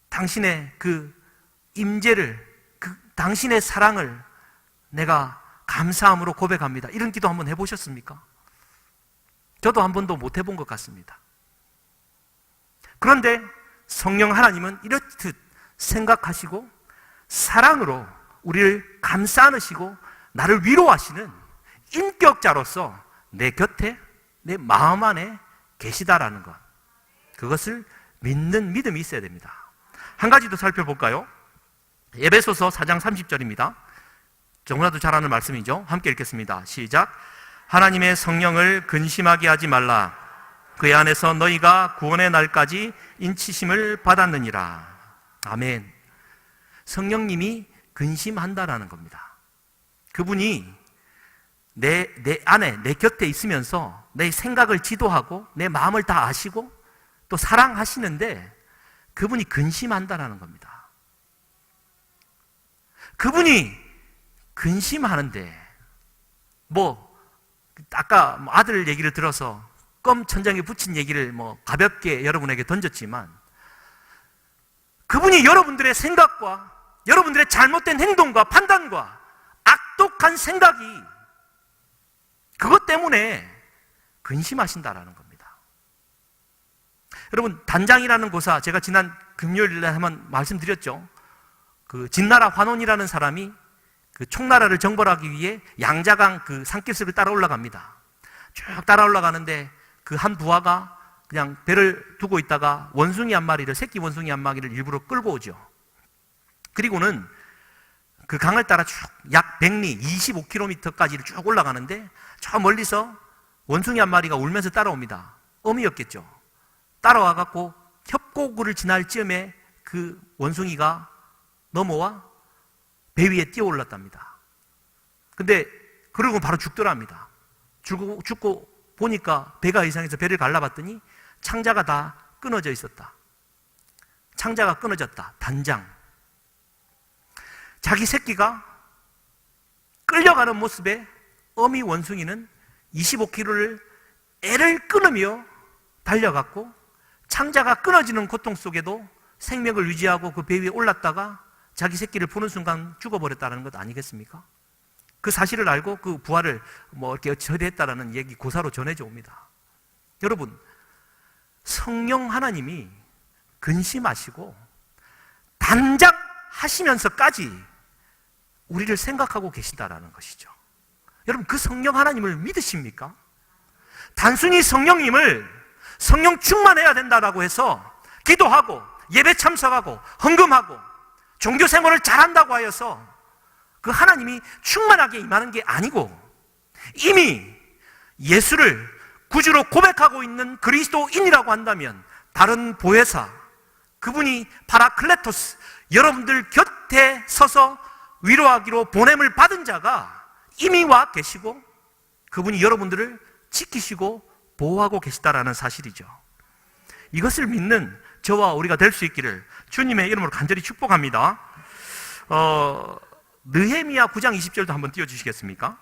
[SPEAKER 2] 당신의 그 임재를, 당신의 사랑을 내가 감사함으로 고백합니다. 이런 기도 한번 해보셨습니까? 저도 한 번도 못 해본 것 같습니다. 그런데 성령 하나님은 이렇듯 생각하시고 사랑으로 우리를 감싸 안으시고 나를 위로하시는 인격자로서 내 곁에, 내 마음 안에 계시다라는 것, 그것을 믿는 믿음이 있어야 됩니다. 한 가지 더 살펴볼까요? 에베소서 4장 30절입니다. 정말 잘 아는 말씀이죠. 함께 읽겠습니다. 시작. 하나님의 성령을 근심하게 하지 말라. 그의 안에서 너희가 구원의 날까지 인치심을 받았느니라. 아멘. 성령님이 근심한다라는 겁니다. 그분이 내 안에, 내 곁에 있으면서 내 생각을 지도하고 내 마음을 다 아시고 또 사랑하시는데 그분이 근심한다라는 겁니다. 그분이 근심하는데 아까 아들 얘기를 들어서 껌 천장에 붙인 얘기를 가볍게 여러분에게 던졌지만 그분이 여러분들의 생각과 여러분들의 잘못된 행동과 판단과 악독한 생각이 그것 때문에 근심하신다라는 겁니다. 여러분, 단장이라는 고사, 제가 지난 금요일에 한번 말씀드렸죠. 그 진나라 환원이라는 사람이 그 총나라를 정벌하기 위해 양자강 그 산길숲을 따라 올라갑니다. 쭉 따라 올라가는데 그 한 부하가 그냥 배를 두고 있다가 원숭이 한 마리를, 새끼 원숭이 한 마리를 일부러 끌고 오죠. 그리고는 그 강을 따라 쭉 약 100리, 25km까지 쭉 올라가는데 저 멀리서 원숭이 한 마리가 울면서 따라옵니다. 어미였겠죠. 따라와갖고 협곡을 지날 즈음에 그 원숭이가 넘어와 배 위에 뛰어 올랐답니다. 근데 그러고 바로 죽더랍니다. 죽고 보니까 배가 이상해서 배를 갈라봤더니 창자가 다 끊어져 있었다. 창자가 끊어졌다. 단장. 자기 새끼가 끌려가는 모습에 어미 원숭이는 25km를 애를 끊으며 달려갔고 창자가 끊어지는 고통 속에도 생명을 유지하고 그 배 위에 올랐다가 자기 새끼를 보는 순간 죽어버렸다는 것 아니겠습니까? 그 사실을 알고 그 부하를 이렇게 처리했다라는 얘기 고사로 전해져 옵니다. 여러분, 성령 하나님이 근심하시고 단장하시면서까지 우리를 생각하고 계신다라는 것이죠. 여러분, 그 성령 하나님을 믿으십니까? 단순히 성령님을 성령 충만해야 된다라고 해서 기도하고 예배 참석하고 헌금하고 종교 생활을 잘한다고 하여서 그 하나님이 충만하게 임하는 게 아니고 이미 예수를 구주로 고백하고 있는 그리스도인이라고 한다면 다른 보혜사, 그분이 파라클레토스, 여러분들 곁에 서서 위로하기로 보냄을 받은 자가 이미 와 계시고 그분이 여러분들을 지키시고 보호하고 계시다라는 사실이죠. 이것을 믿는 저와 우리가 될 수 있기를 주님의 이름으로 간절히 축복합니다. 느헤미야 9장 20절도 한번 띄워주시겠습니까?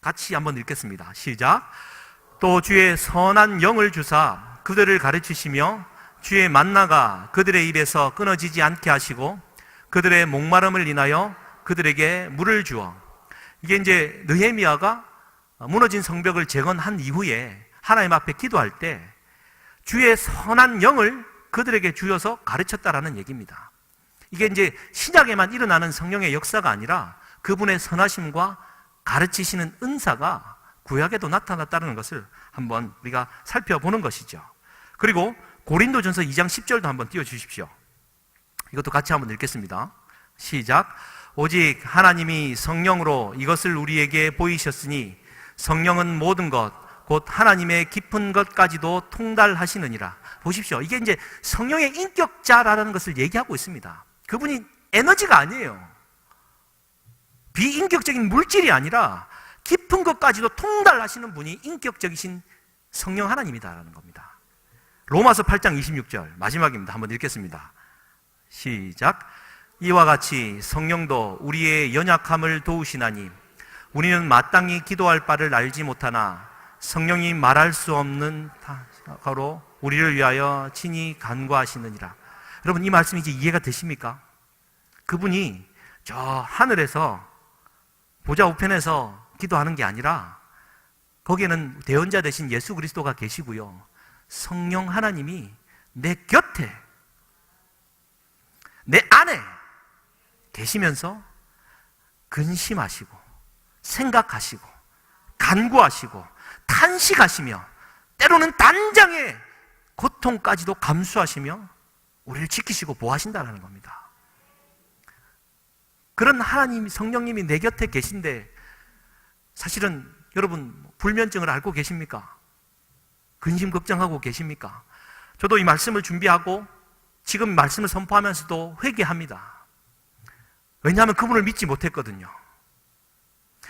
[SPEAKER 2] 같이 한번 읽겠습니다. 시작. 또 주의 선한 영을 주사 그들을 가르치시며 주의 만나가 그들의 입에서 끊어지지 않게 하시고 그들의 목마름을 인하여 그들에게 물을 주어. 이게 이제 느헤미야가 무너진 성벽을 재건한 이후에 하나님 앞에 기도할 때 주의 선한 영을 그들에게 주어서 가르쳤다라는 얘기입니다. 이게 이제 신약에만 일어나는 성령의 역사가 아니라 그분의 선하심과 가르치시는 은사가 구약에도 나타났다는 것을 한번 우리가 살펴보는 것이죠. 그리고 고린도전서 2장 10절도 한번 띄워주십시오. 이것도 같이 한번 읽겠습니다. 시작. 오직 하나님이 성령으로 이것을 우리에게 보이셨으니 성령은 모든 것 곧 하나님의 깊은 것까지도 통달하시느니라. 보십시오. 이게 이제 성령의 인격자라는 것을 얘기하고 있습니다. 그분이 에너지가 아니에요. 비인격적인 물질이 아니라 깊은 것까지도 통달하시는 분이 인격적이신 성령 하나님이다라는 겁니다. 로마서 8장 26절 마지막입니다. 한번 읽겠습니다. 시작. 이와 같이 성령도 우리의 연약함을 도우시나니 우리는 마땅히 기도할 바를 알지 못하나 성령이 말할 수 없는 가로 우리를 위하여 친히 간구하시느니라. 여러분 이 말씀이 이제 이해가 되십니까? 그분이 저 하늘에서 보좌 우편에서 기도하는 게 아니라 거기에는 대언자 되신 예수 그리스도가 계시고요. 성령 하나님이 내 곁에 내 안에 계시면서 근심하시고 생각하시고 간구하시고 탄식하시며 때로는 단장의 고통까지도 감수하시며 우리를 지키시고 보호하신다는 겁니다. 그런 하나님 성령님이 내 곁에 계신데 사실은 여러분 불면증을 앓고 계십니까? 근심 걱정하고 계십니까? 저도 이 말씀을 준비하고 지금 말씀을 선포하면서도 회개합니다. 왜냐하면 그분을 믿지 못했거든요.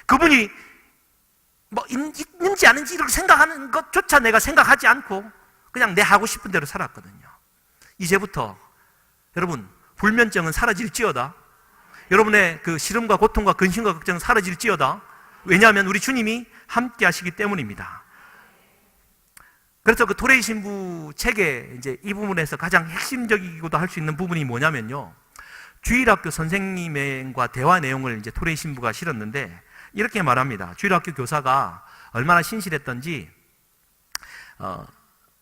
[SPEAKER 2] 그분이 뭐 있는지 아닌지 이렇게 생각하는 것조차 내가 생각하지 않고 그냥 내 하고 싶은 대로 살았거든요. 이제부터 여러분 불면증은 사라질지어다. 여러분의 그 시름과 고통과 근심과 걱정은 사라질지어다. 왜냐하면 우리 주님이 함께 하시기 때문입니다. 그래서 그 토레이 신부 책에 이제 이 부분에서 가장 핵심적이기도 할 수 있는 부분이 뭐냐면요. 주일학교 선생님과 대화 내용을 이제 토레이 신부가 실었는데 이렇게 말합니다. 주일학교 교사가 얼마나 신실했던지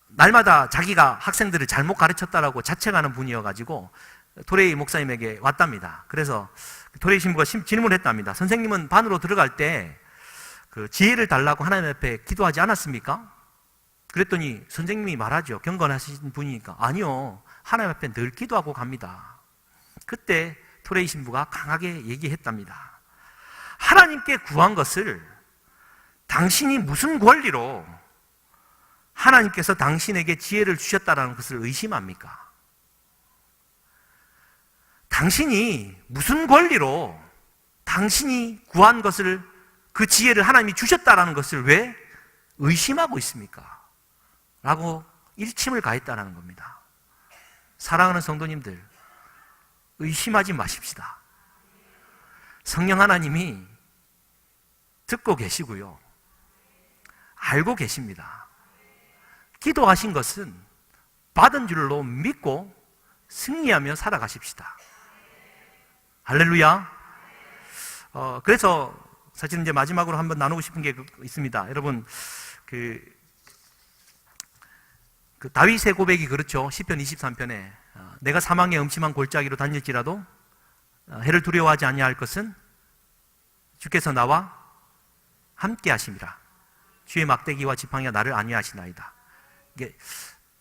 [SPEAKER 2] 날마다 자기가 학생들을 잘못 가르쳤다라고 자책하는 분이어가지고 토레이 목사님에게 왔답니다. 그래서 토레이 신부가 질문을 했답니다. 선생님은 반으로 들어갈 때 그 지혜를 달라고 하나님 앞에 기도하지 않았습니까? 그랬더니 선생님이 말하죠. 경건하신 분이니까 아니요. 하나님 앞에 늘 기도하고 갑니다. 그때 토레이 신부가 강하게 얘기했답니다. 하나님께 구한 것을 당신이 무슨 권리로 하나님께서 당신에게 지혜를 주셨다는 것을 의심합니까? 당신이 무슨 권리로 당신이 구한 것을 그 지혜를 하나님이 주셨다는 것을 왜 의심하고 있습니까? 라고 일침을 가했다는 겁니다. 사랑하는 성도님들, 의심하지 마십시다. 성령 하나님이 듣고 계시고요. 알고 계십니다. 기도하신 것은 받은 줄로 믿고 승리하며 살아가십시다. 할렐루야. 그래서 사실 이제 마지막으로 한번 나누고 싶은 게 있습니다. 여러분, 그 다윗의 고백이 그렇죠. 시편 23편에 내가 사망의 음침한 골짜기로 다닐지라도 해를 두려워하지 아니할 것은 주께서 나와 함께 하심이라. 주의 막대기와 지팡이가 나를 안위하시나이다. 이게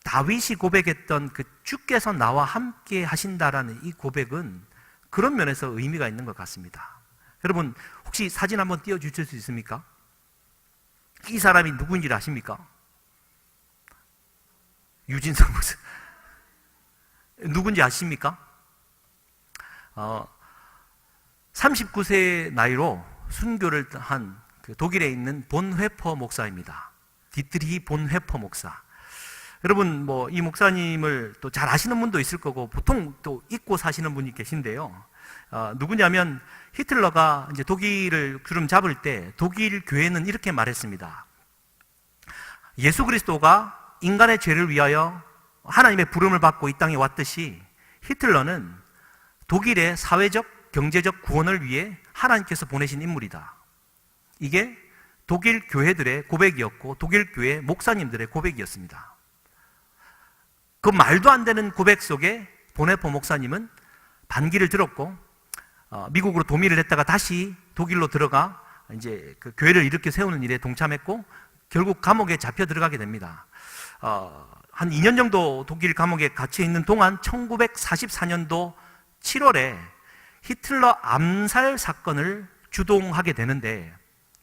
[SPEAKER 2] 다윗이 고백했던 그 주께서 나와 함께 하신다라는 이 고백은 그런 면에서 의미가 있는 것 같습니다. 여러분 혹시 사진 한번 띄워주실 수 있습니까? 이 사람이 누구인지 아십니까? 유진석 목사. 누군지 아십니까? 39세 나이로 순교를 한 그 독일에 있는 본회퍼 목사입니다. 디트리히 본회퍼 목사. 여러분, 뭐, 이 목사님을 또 잘 아시는 분도 있을 거고, 보통 또 잊고 사시는 분이 계신데요. 누구냐면, 히틀러가 이제 독일을 주름 잡을 때, 독일 교회는 이렇게 말했습니다. 예수 그리스도가 인간의 죄를 위하여 하나님의 부름을 받고 이 땅에 왔듯이, 히틀러는 독일의 사회적, 경제적 구원을 위해 하나님께서 보내신 인물이다. 이게 독일 교회들의 고백이었고, 독일 교회 목사님들의 고백이었습니다. 그 말도 안 되는 고백 속에 본회퍼 목사님은 반기를 들었고, 미국으로 도미를 했다가 다시 독일로 들어가 이제 그 교회를 일으켜 세우는 일에 동참했고, 결국 감옥에 잡혀 들어가게 됩니다. 한 2년 정도 독일 감옥에 갇혀 있는 동안 1944년도 7월에 히틀러 암살 사건을 주동하게 되는데,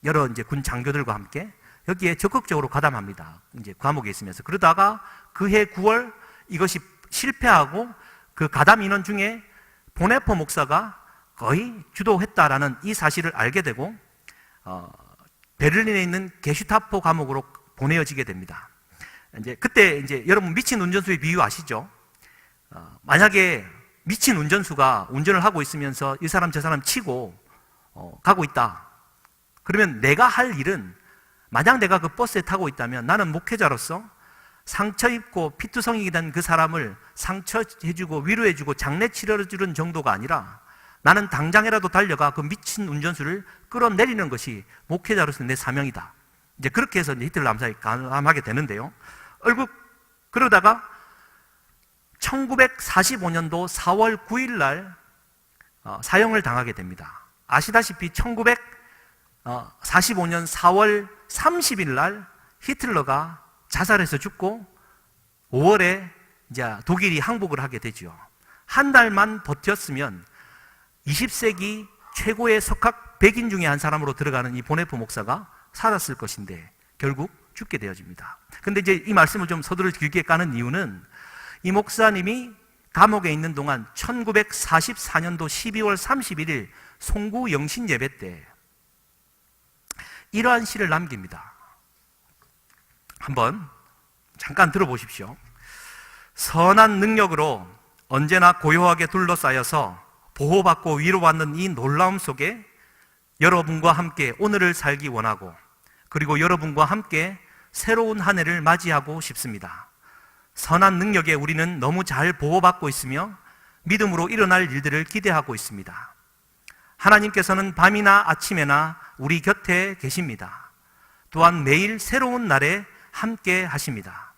[SPEAKER 2] 여러 이제 군 장교들과 함께 여기에 적극적으로 가담합니다. 이제 감옥에 있으면서. 그러다가 그해 9월 이것이 실패하고 그 가담 인원 중에 본회퍼 목사가 거의 주도했다라는 이 사실을 알게 되고, 베를린에 있는 게슈타포 감옥으로 보내어지게 됩니다. 이제 그때 이제 여러분 미친 운전수의 비유 아시죠? 만약에 미친 운전수가 운전을 하고 있으면서 이 사람 저 사람 치고 가고 있다. 그러면 내가 할 일은, 만약 내가 그 버스에 타고 있다면 나는 목회자로서 상처 입고 피투성이게 된 그 사람을 상처해주고 위로해주고 장례 치러주는 정도가 아니라, 나는 당장이라도 달려가 그 미친 운전수를 끌어내리는 것이 목회자로서 내 사명이다. 이제 그렇게 해서 이제 히틀러 암살에 가담하게 되는데요. 결국 그러다가 1945년도 4월 9일 날 사형을 당하게 됩니다. 아시다시피 1945년 4월 30일 날 히틀러가 자살해서 죽고 5월에 이제 독일이 항복을 하게 되죠. 한 달만 버텼으면 20세기 최고의 석학 100인 중에 한 사람으로 들어가는 이 본회퍼 목사가 살았을 것인데 결국 죽게 되어집니다. 근데 이제 이 말씀을 좀 서두를 길게 까는 이유는, 이 목사님이 감옥에 있는 동안 1944년도 12월 31일 송구 영신 예배 때 이러한 시를 남깁니다. 한번 잠깐 들어보십시오. 선한 능력으로 언제나 고요하게 둘러싸여서 보호받고 위로받는 이 놀라움 속에 여러분과 함께 오늘을 살기 원하고, 그리고 여러분과 함께 새로운 한 해를 맞이하고 싶습니다. 선한 능력에 우리는 너무 잘 보호받고 있으며 믿음으로 일어날 일들을 기대하고 있습니다. 하나님께서는 밤이나 아침에나 우리 곁에 계십니다. 또한 매일 새로운 날에 함께 하십니다.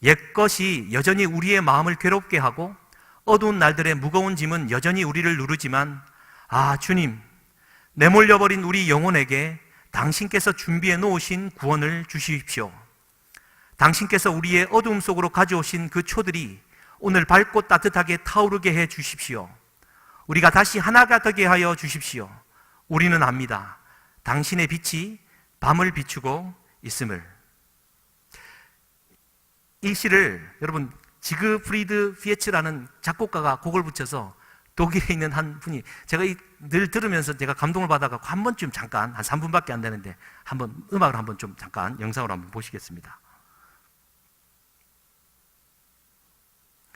[SPEAKER 2] 옛것이 여전히 우리의 마음을 괴롭게 하고 어두운 날들의 무거운 짐은 여전히 우리를 누르지만, 주님, 내몰려버린 우리 영혼에게 당신께서 준비해 놓으신 구원을 주십시오. 당신께서 우리의 어두움 속으로 가져오신 그 초들이 오늘 밝고 따뜻하게 타오르게 해 주십시오. 우리가 다시 하나가 되게 하여 주십시오. 우리는 압니다. 당신의 빛이 밤을 비추고 있음을. 이 시를 여러분 지그프리드 피에츠라는 작곡가가 곡을 붙여서 독일에 있는 한 분이, 제가 늘 들으면서 제가 감동을 받아서 한 번쯤 잠깐, 한 3분밖에 안 되는데 한번 음악을 한번 좀 잠깐 영상으로 한번 보시겠습니다.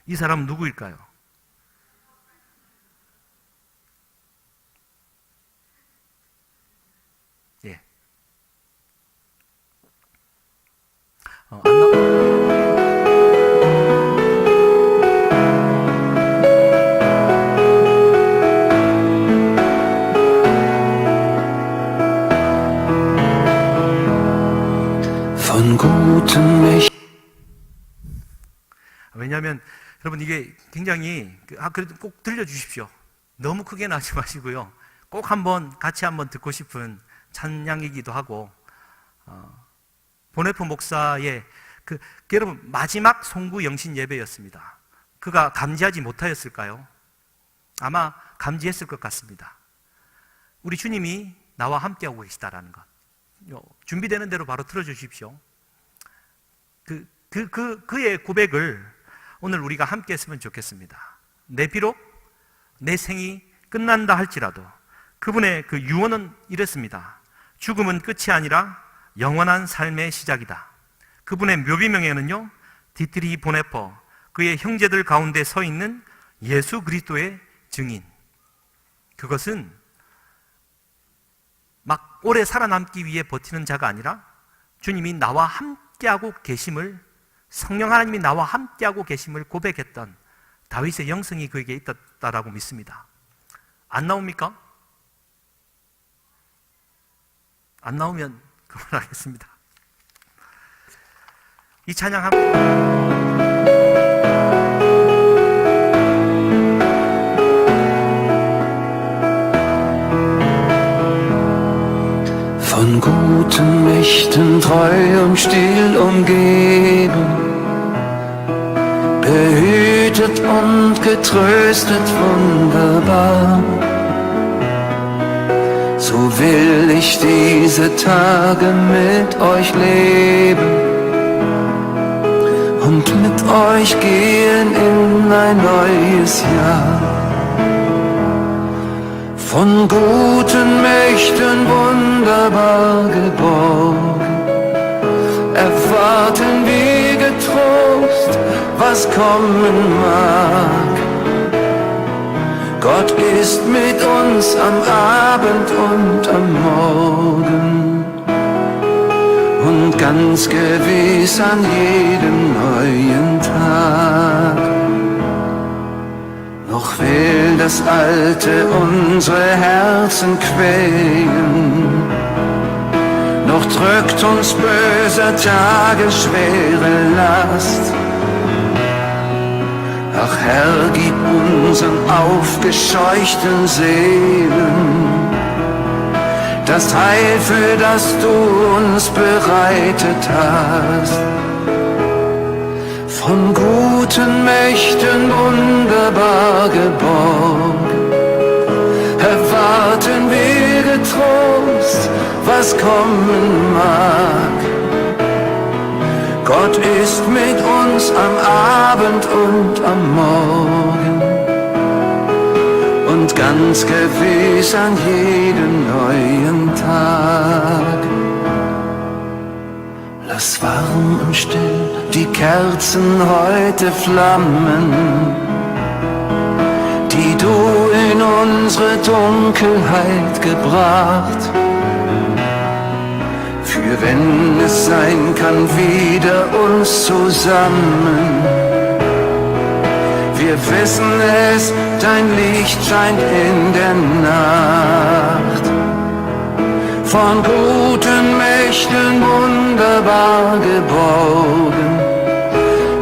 [SPEAKER 2] 이 사람은 누구일까요? 예. 안 왜냐하면 여러분 이게 굉장히 그래도 꼭 들려주십시오. 너무 크게 나지 마시고요. 꼭 한번 같이 한번 듣고 싶은 찬양이기도 하고, 본회퍼 목사의 여러분 마지막 송구 영신 예배였습니다. 그가 감지하지 못하였을까요? 아마 감지했을 것 같습니다. 우리 주님이 나와 함께하고 계시다라는 것. 준비되는 대로 바로 틀어주십시오. 그의 고백을 오늘 우리가 함께 했으면 좋겠습니다. 비록 내 생이 끝난다 할지라도 그분의 그 유언은 이랬습니다. 죽음은 끝이 아니라 영원한 삶의 시작이다. 그분의 묘비명에는요, 디트리 보네퍼, 그의 형제들 가운데 서 있는 예수 그리스도의 증인. 그것은 막 오래 살아남기 위해 버티는 자가 아니라 주님이 나와 함께하고 계심을, 성령 하나님이 나와 함께하고 계심을 고백했던 다윗의 영성이 그에게 있었다라고 믿습니다. 안 나옵니까? 안 나오면 그만하겠습니다. 이 찬양
[SPEAKER 4] Von guten Mächten treu und still umgeben, behütet und getröstet wunderbar. So will ich diese Tage mit euch leben und mit euch gehen in ein neues Jahr. Von guten Mächten wunderbar geborgen, erwarten wir getrost, was kommen mag. Gott ist mit uns am Abend und am Morgen und ganz gewiss an jedem neuen Tag. Noch will das Alte unsere Herzen quälen, noch drückt uns böser Tage schwere Last. Ach Herr, gib unseren aufgescheuchten Seelen das Heil, für das du uns bereitet hast. Von guten Mächten wunderbar geborgen, erwarten wir getrost, was kommen mag. Gott ist mit uns am Abend und am Morgen und ganz gewiss an jedem neuen Tag. Lass warm und still die Kerzen heute flammen, die du in unsere Dunkelheit gebracht. Für wenn es sein kann, wieder uns zusammen. Wir wissen es, dein Licht scheint in der Nacht. Von guten Mächten wunderbar geborgen,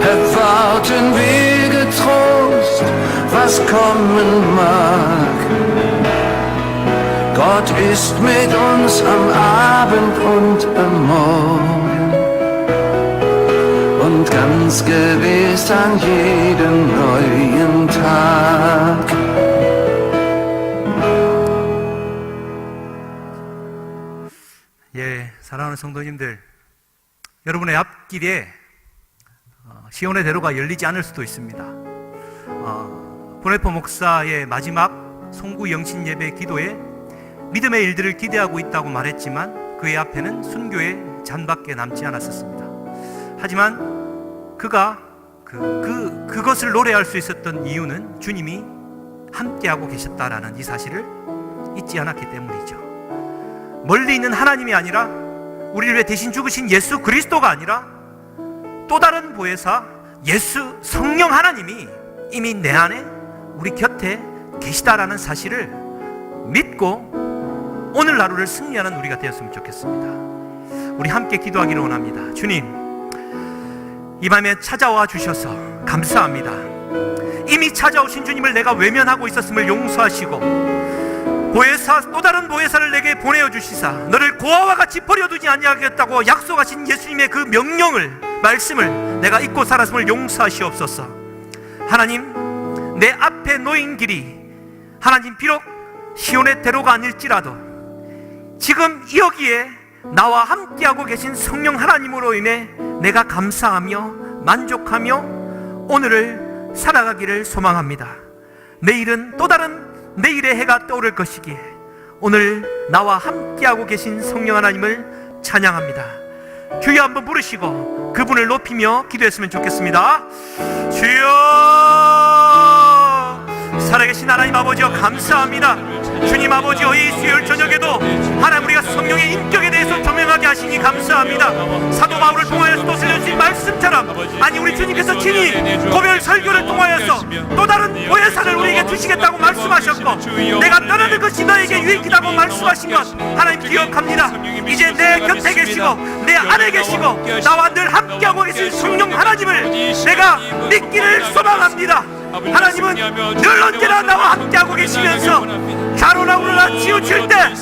[SPEAKER 4] erwarten wir getrost, was kommen mag. Gott ist mit uns am Abend und am Morgen und ganz gewiss an jedem neuen Tag.
[SPEAKER 2] 예, 사랑하는 성도님들, 여러분의 앞길에 시온의 대로가 열리지 않을 수도 있습니다. 보네퍼 목사의 마지막 송구 영신 예배 기도에 믿음의 일들을 기대하고 있다고 말했지만 그의 앞에는 순교의 잔밖에 남지 않았었습니다. 하지만 그가 그것을 노래할 수 있었던 이유는 주님이 함께하고 계셨다라는 이 사실을 잊지 않았기 때문이죠. 멀리 있는 하나님이 아니라, 우리를 위해 대신 죽으신 예수 그리스도가 아니라 또 다른 보혜사 예수 성령 하나님이 이미 내 안에 우리 곁에 계시다라는 사실을 믿고 오늘 하루를 승리하는 우리가 되었으면 좋겠습니다. 우리 함께 기도하기를 원합니다. 주님, 이 밤에 찾아와 주셔서 감사합니다. 이미 찾아오신 주님을 내가 외면하고 있었음을 용서하시고 보혜사, 또 다른 보혜사를 내게 보내어 주시사 너를 고아와 같이 버려두지 아니하겠다고 약속하신 예수님의 그 명령을, 말씀을 내가 잊고 살았음을 용서하시옵소서. 하나님, 내 앞에 놓인 길이 하나님 비록 시온의 대로가 아닐지라도 지금 여기에 나와 함께하고 계신 성령 하나님으로 인해 내가 감사하며 만족하며 오늘을 살아가기를 소망합니다. 내일은 또 다른 내일의 해가 떠오를 것이기에 오늘 나와 함께하고 계신 성령 하나님을 찬양합니다. 주여 한번 부르시고 그분을 높이며 기도했으면 좋겠습니다. 주여, 살아계신 하나님 아버지여 감사합니다. 주님 아버지여, 이 수요일 저녁에도 하나님 우리가 성령의 인격에 대해서 조명하게 하시니 감사합니다. 사도 바울을 통하여서도 들려주신 말씀처럼, 아니 우리 주님께서 친히 고별 설교를 통하여서 또 다른 보혜사를 우리에게 주시겠다고 말씀하셨고, 내가 떠나는 것이 너에게 유익이라고 말씀하신 것 하나님 기억합니다. 이제 내 곁에 계시고 내 안에 계시고 나와 늘 함께하고 계신 성령 하나님을 내가 믿기를 소망합니다. 하나님은 늘 언제나 나와 함께하고 계시면서 좌로나 우로나 치우칠 때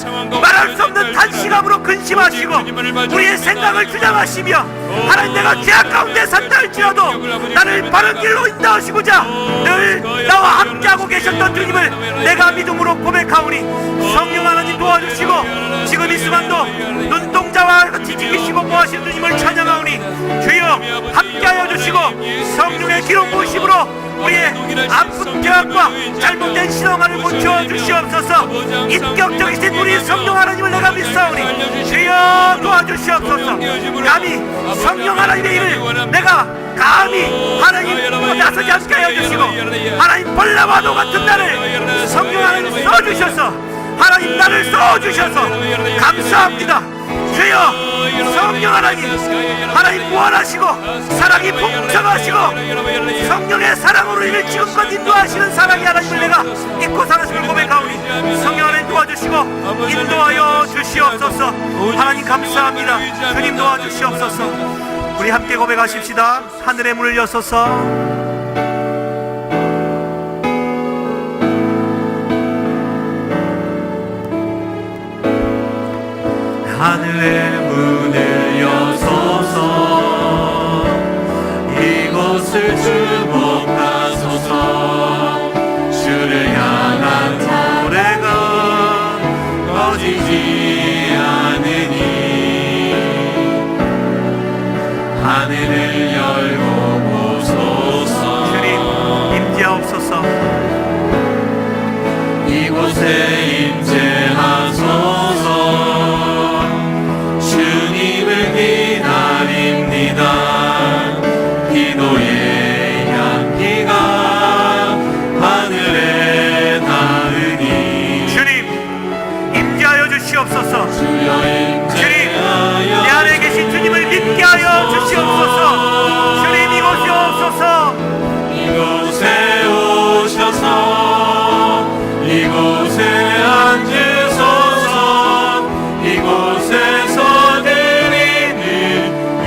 [SPEAKER 2] 말할 수 없는 단식함으로 근심하시고 우리의 생각을 주장하시며, 하나님 내가 죄악 가운데 산다 할지라도 나를 바른 길로 인도하시고자 늘 나와 함께하고 계셨던 주님을 내가 믿음으로 고백하오니, 성령 하나님 도와주시고 지금 이 순간도 눈동자와 같이 지키시고 보호하시는 주님을 찬양하오니, 주여 함께하여 주시고 성령의 기름 부으심으로 우리의 아픈 죄악과 잘못된 신앙을 고쳐 주시옵소서. 인격적이신 우리 성령 하나님을 내가 믿사오니 주여 도와주시옵소서. 감히 성령 하나님의 일을 내가 감히 하나님 나서지 않게 하여 주시고, 하나님 벌레와도 같은 나를 성령 하나님 써주셔서, 하나님 나를 써주셔서 감사합니다. 주여, 성령 하나님, 하나님 무한하시고 사랑이 풍성하시고 성령의 사랑으로 이를 지금껏 인도하시는 사랑의 하나님을 내가 잊고 살았음을 고백하오니, 성령 하나님 도와주시고 인도하여 주시옵소서. 하나님 감사합니다. 주님 도와주시옵소서. 우리 함께 고백하십시다. 하늘의 문을 여소서
[SPEAKER 3] 하늘의 문을 여소서, 이곳을 주목하소서. 주를 향한 노래가 꺼지지 않으니 하늘을 열고 보소서.
[SPEAKER 2] 주님 임재하옵소서.
[SPEAKER 3] 이곳에 임재하소서. 주님을 기다립니다. 기도의 향기가 하늘에 닿으니
[SPEAKER 2] 주님 임재하여 주시옵소서.
[SPEAKER 3] 주여
[SPEAKER 2] 주님
[SPEAKER 3] 임재하여
[SPEAKER 2] 내 안에 계신 주님을 믿게 하여 주시옵소서. 주님 이곳에 오소서.
[SPEAKER 3] 이곳에 오셔서 이곳에 앉으소서. 이곳에서 드리는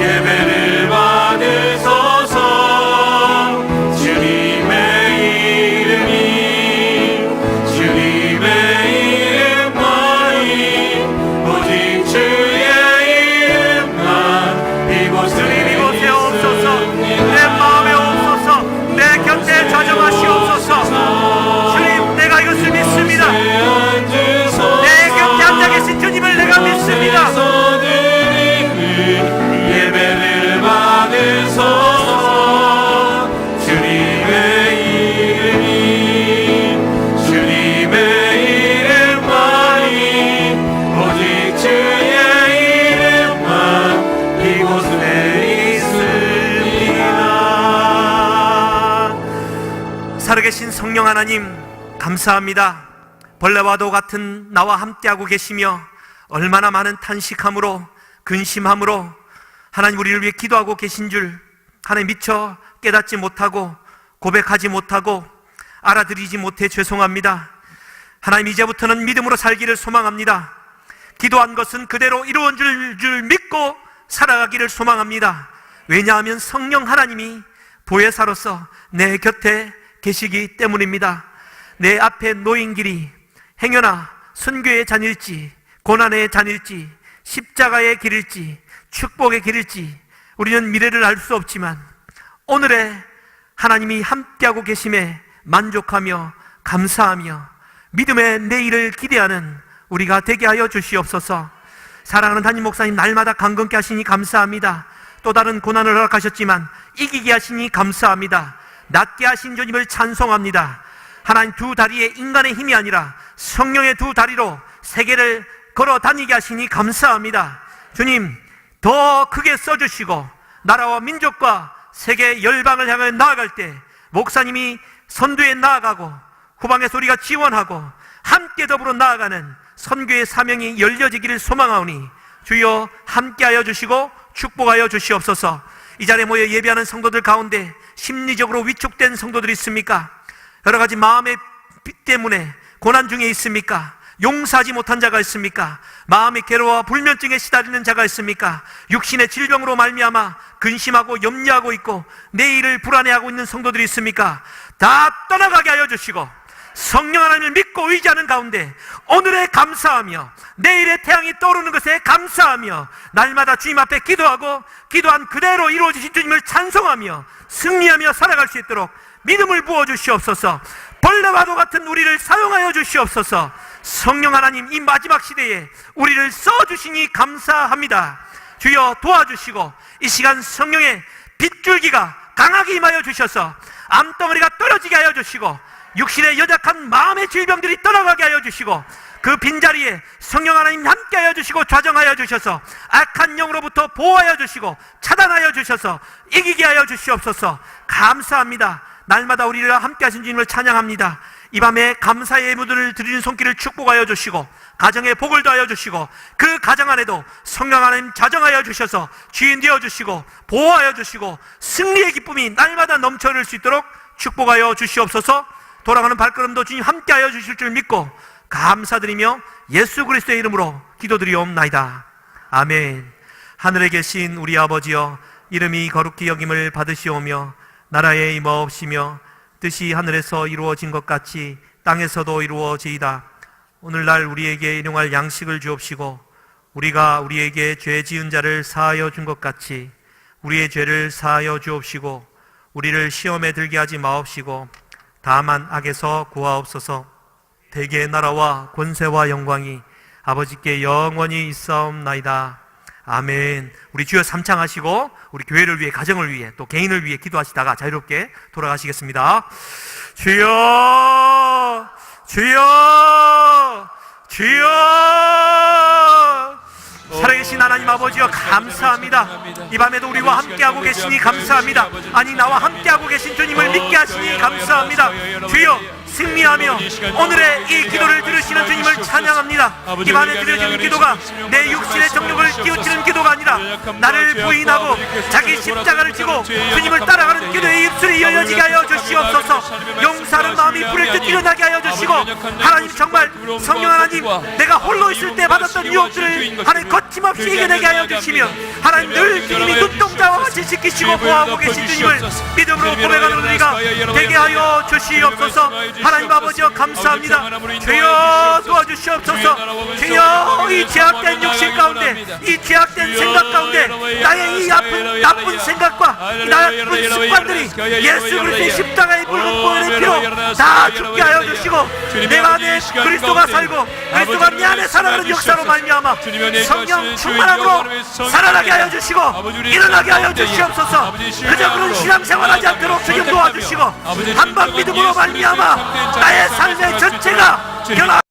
[SPEAKER 3] 예배를 받으소서. 주님의 이름이 주님의 이름만이, 오직 주의 이름만 이곳에
[SPEAKER 2] 오소서. 내 마음에 오소서. 내 곁에 자정하시옵소서. 주님 내가 이것을 믿습니다. 내 곁에 앉아 계신 주님을 내가 믿습니다.
[SPEAKER 3] 예배를 받으소서. 주님의 이름이 주님의 이름만이, 오직 주의 이름만 이곳에 있습니다.
[SPEAKER 2] 살아계신 성령 하나님 감사합니다. 벌레와도 같은 나와 함께하고 계시며 얼마나 많은 탄식함으로 근심함으로 하나님 우리를 위해 기도하고 계신 줄 하나님 미처 깨닫지 못하고 고백하지 못하고 알아들이지 못해 죄송합니다. 하나님 이제부터는 믿음으로 살기를 소망합니다. 기도한 것은 그대로 이루어질 줄 믿고 살아가기를 소망합니다. 왜냐하면 성령 하나님이 보혜사로서 내 곁에 계시기 때문입니다. 내 앞에 놓인 길이 행여나 순교의 잔일지 고난의 잔일지 십자가의 길일지 축복의 길일지 우리는 미래를 알 수 없지만 오늘의 하나님이 함께하고 계심에 만족하며 감사하며 믿음의 내일을 기대하는 우리가 되게 하여 주시옵소서. 사랑하는 담임 목사님 날마다 강건케 하시니 감사합니다. 또 다른 고난을 허락하셨지만 이기게 하시니 감사합니다.
[SPEAKER 5] 낫게 하신 주님을 찬송합니다. 하나님 두 다리의 인간의 힘이 아니라 성령의 두 다리로 세계를 걸어 다니게 하시니 감사합니다. 주님, 더 크게 써주시고 나라와 민족과 세계 열방을 향해 나아갈 때 목사님이 선두에 나아가고 후방에서 우리가 지원하고 함께 더불어 나아가는 선교의 사명이 열려지기를 소망하오니 주여 함께하여 주시고 축복하여 주시옵소서. 이 자리에 모여 예배하는 성도들 가운데 심리적으로 위축된 성도들이 있습니까? 여러 가지 마음의 빚 때문에 고난 중에 있습니까? 용서하지 못한 자가 있습니까? 마음의 괴로워와 불면증에 시달리는 자가 있습니까? 육신의 질병으로 말미암아 근심하고 염려하고 있고 내일을 불안해하고 있는 성도들이 있습니까? 다 떠나가게 하여 주시고 성령 하나님을 믿고 의지하는 가운데 오늘에 감사하며 내일의 태양이 떠오르는 것에 감사하며 날마다 주님 앞에 기도하고 기도한 그대로 이루어지신 주님을 찬송하며 승리하며 살아갈 수 있도록 믿음을 부어주시옵소서. 벌레와도 같은 우리를 사용하여 주시옵소서. 성령 하나님, 이 마지막 시대에 우리를 써주시니 감사합니다. 주여 도와주시고 이 시간 성령의 빗줄기가 강하게 임하여 주셔서 암덩어리가 떨어지게 하여 주시고 육신의 연약한 마음의 질병들이 떠나가게 하여 주시고 그 빈자리에 성령 하나님 함께 하여 주시고 좌정하여 주셔서 악한 영으로부터 보호하여 주시고 차단하여 주셔서 이기게 하여 주시옵소서. 감사합니다. 날마다 우리를 함께 하신 주님을 찬양합니다. 이 밤에 감사의 예물들을 드리는 손길을 축복하여 주시고 가정에 복을 더하여 주시고 그 가정 안에도 성령 하나님 자정하여 주셔서 주인 되어 주시고 보호하여 주시고 승리의 기쁨이 날마다 넘쳐 흐를 수 있도록 축복하여 주시옵소서. 돌아가는 발걸음도 주님 함께하여 주실 줄 믿고 감사드리며 예수 그리스도의 이름으로 기도드리옵나이다. 아멘. 하늘에 계신 우리 아버지여, 이름이 거룩히 여김을 받으시오며 나라에 임하옵시며 뜻이 하늘에서 이루어진 것 같이 땅에서도 이루어지이다. 오늘날 우리에게 일용할 양식을 주옵시고 우리가 우리에게 죄 지은 자를 사하여 준 것 같이 우리의 죄를 사하여 주옵시고 우리를 시험에 들게 하지 마옵시고 다만 악에서 구하옵소서. 대개의 나라와 권세와 영광이 아버지께 영원히 있사옵나이다. 아멘. 우리 주여 삼창하시고 우리 교회를 위해, 가정을 위해, 또 개인을 위해 기도하시다가 자유롭게 돌아가시겠습니다. 주여, 주여, 주여. 살아계신 하나님 아버지여, 감사합니다. 이 밤에도 우리와 함께하고 계시니 감사합니다. 아니, 나와 함께하고 계신 주님을 믿게 하시니 감사합니다. 주여, 승리하며 오늘의 이 기도를 들으시는 주님을 찬양합니다. 이 밤에 드려지는 기도가 내 육신의 정욕을 끼우치는 기도가 아니라 나를 부인하고 자기 십자가를 지고 주님을 따라가는 기도의 입술이 열려지게 하여 주시옵소서. 용서하는 마음이 불을 듯 일어나게 하여 주시고, 하나님 정말 성령 하나님, 내가 홀로 있을 때 받았던 유혹들을 하나님 거침없이 이겨내게 하여 주시며 하나님 늘 주님이 눈동자와 같이 지키시고 보호하고 계신 주님을 믿음으로 고백하는 우리가 되게 하여 주시옵소서. 하나님 아버지여, 감사합니다. 주여 도와주시옵소서. 주여, 이 죄악된 육신 가운데, 이 죄악된 생각 가운데 나의 이 나쁜 생각과 이 나쁜 습관들이 예수 그리스도의 십자가의 붉은 보혈의 피로 다 죽게 하여 주시고 내가 내 그리스도가 살고 그리스도가 내 안에 살아가는 역사로 말미암아 성령 충만함으로 살아나게 하여 주시고 일어나게 하여 주시옵소서. 그저 그런 신앙생활하지 않도록 주님 도와주시고 한번 믿음으로 말미암아 나의 삶의 전체가 변화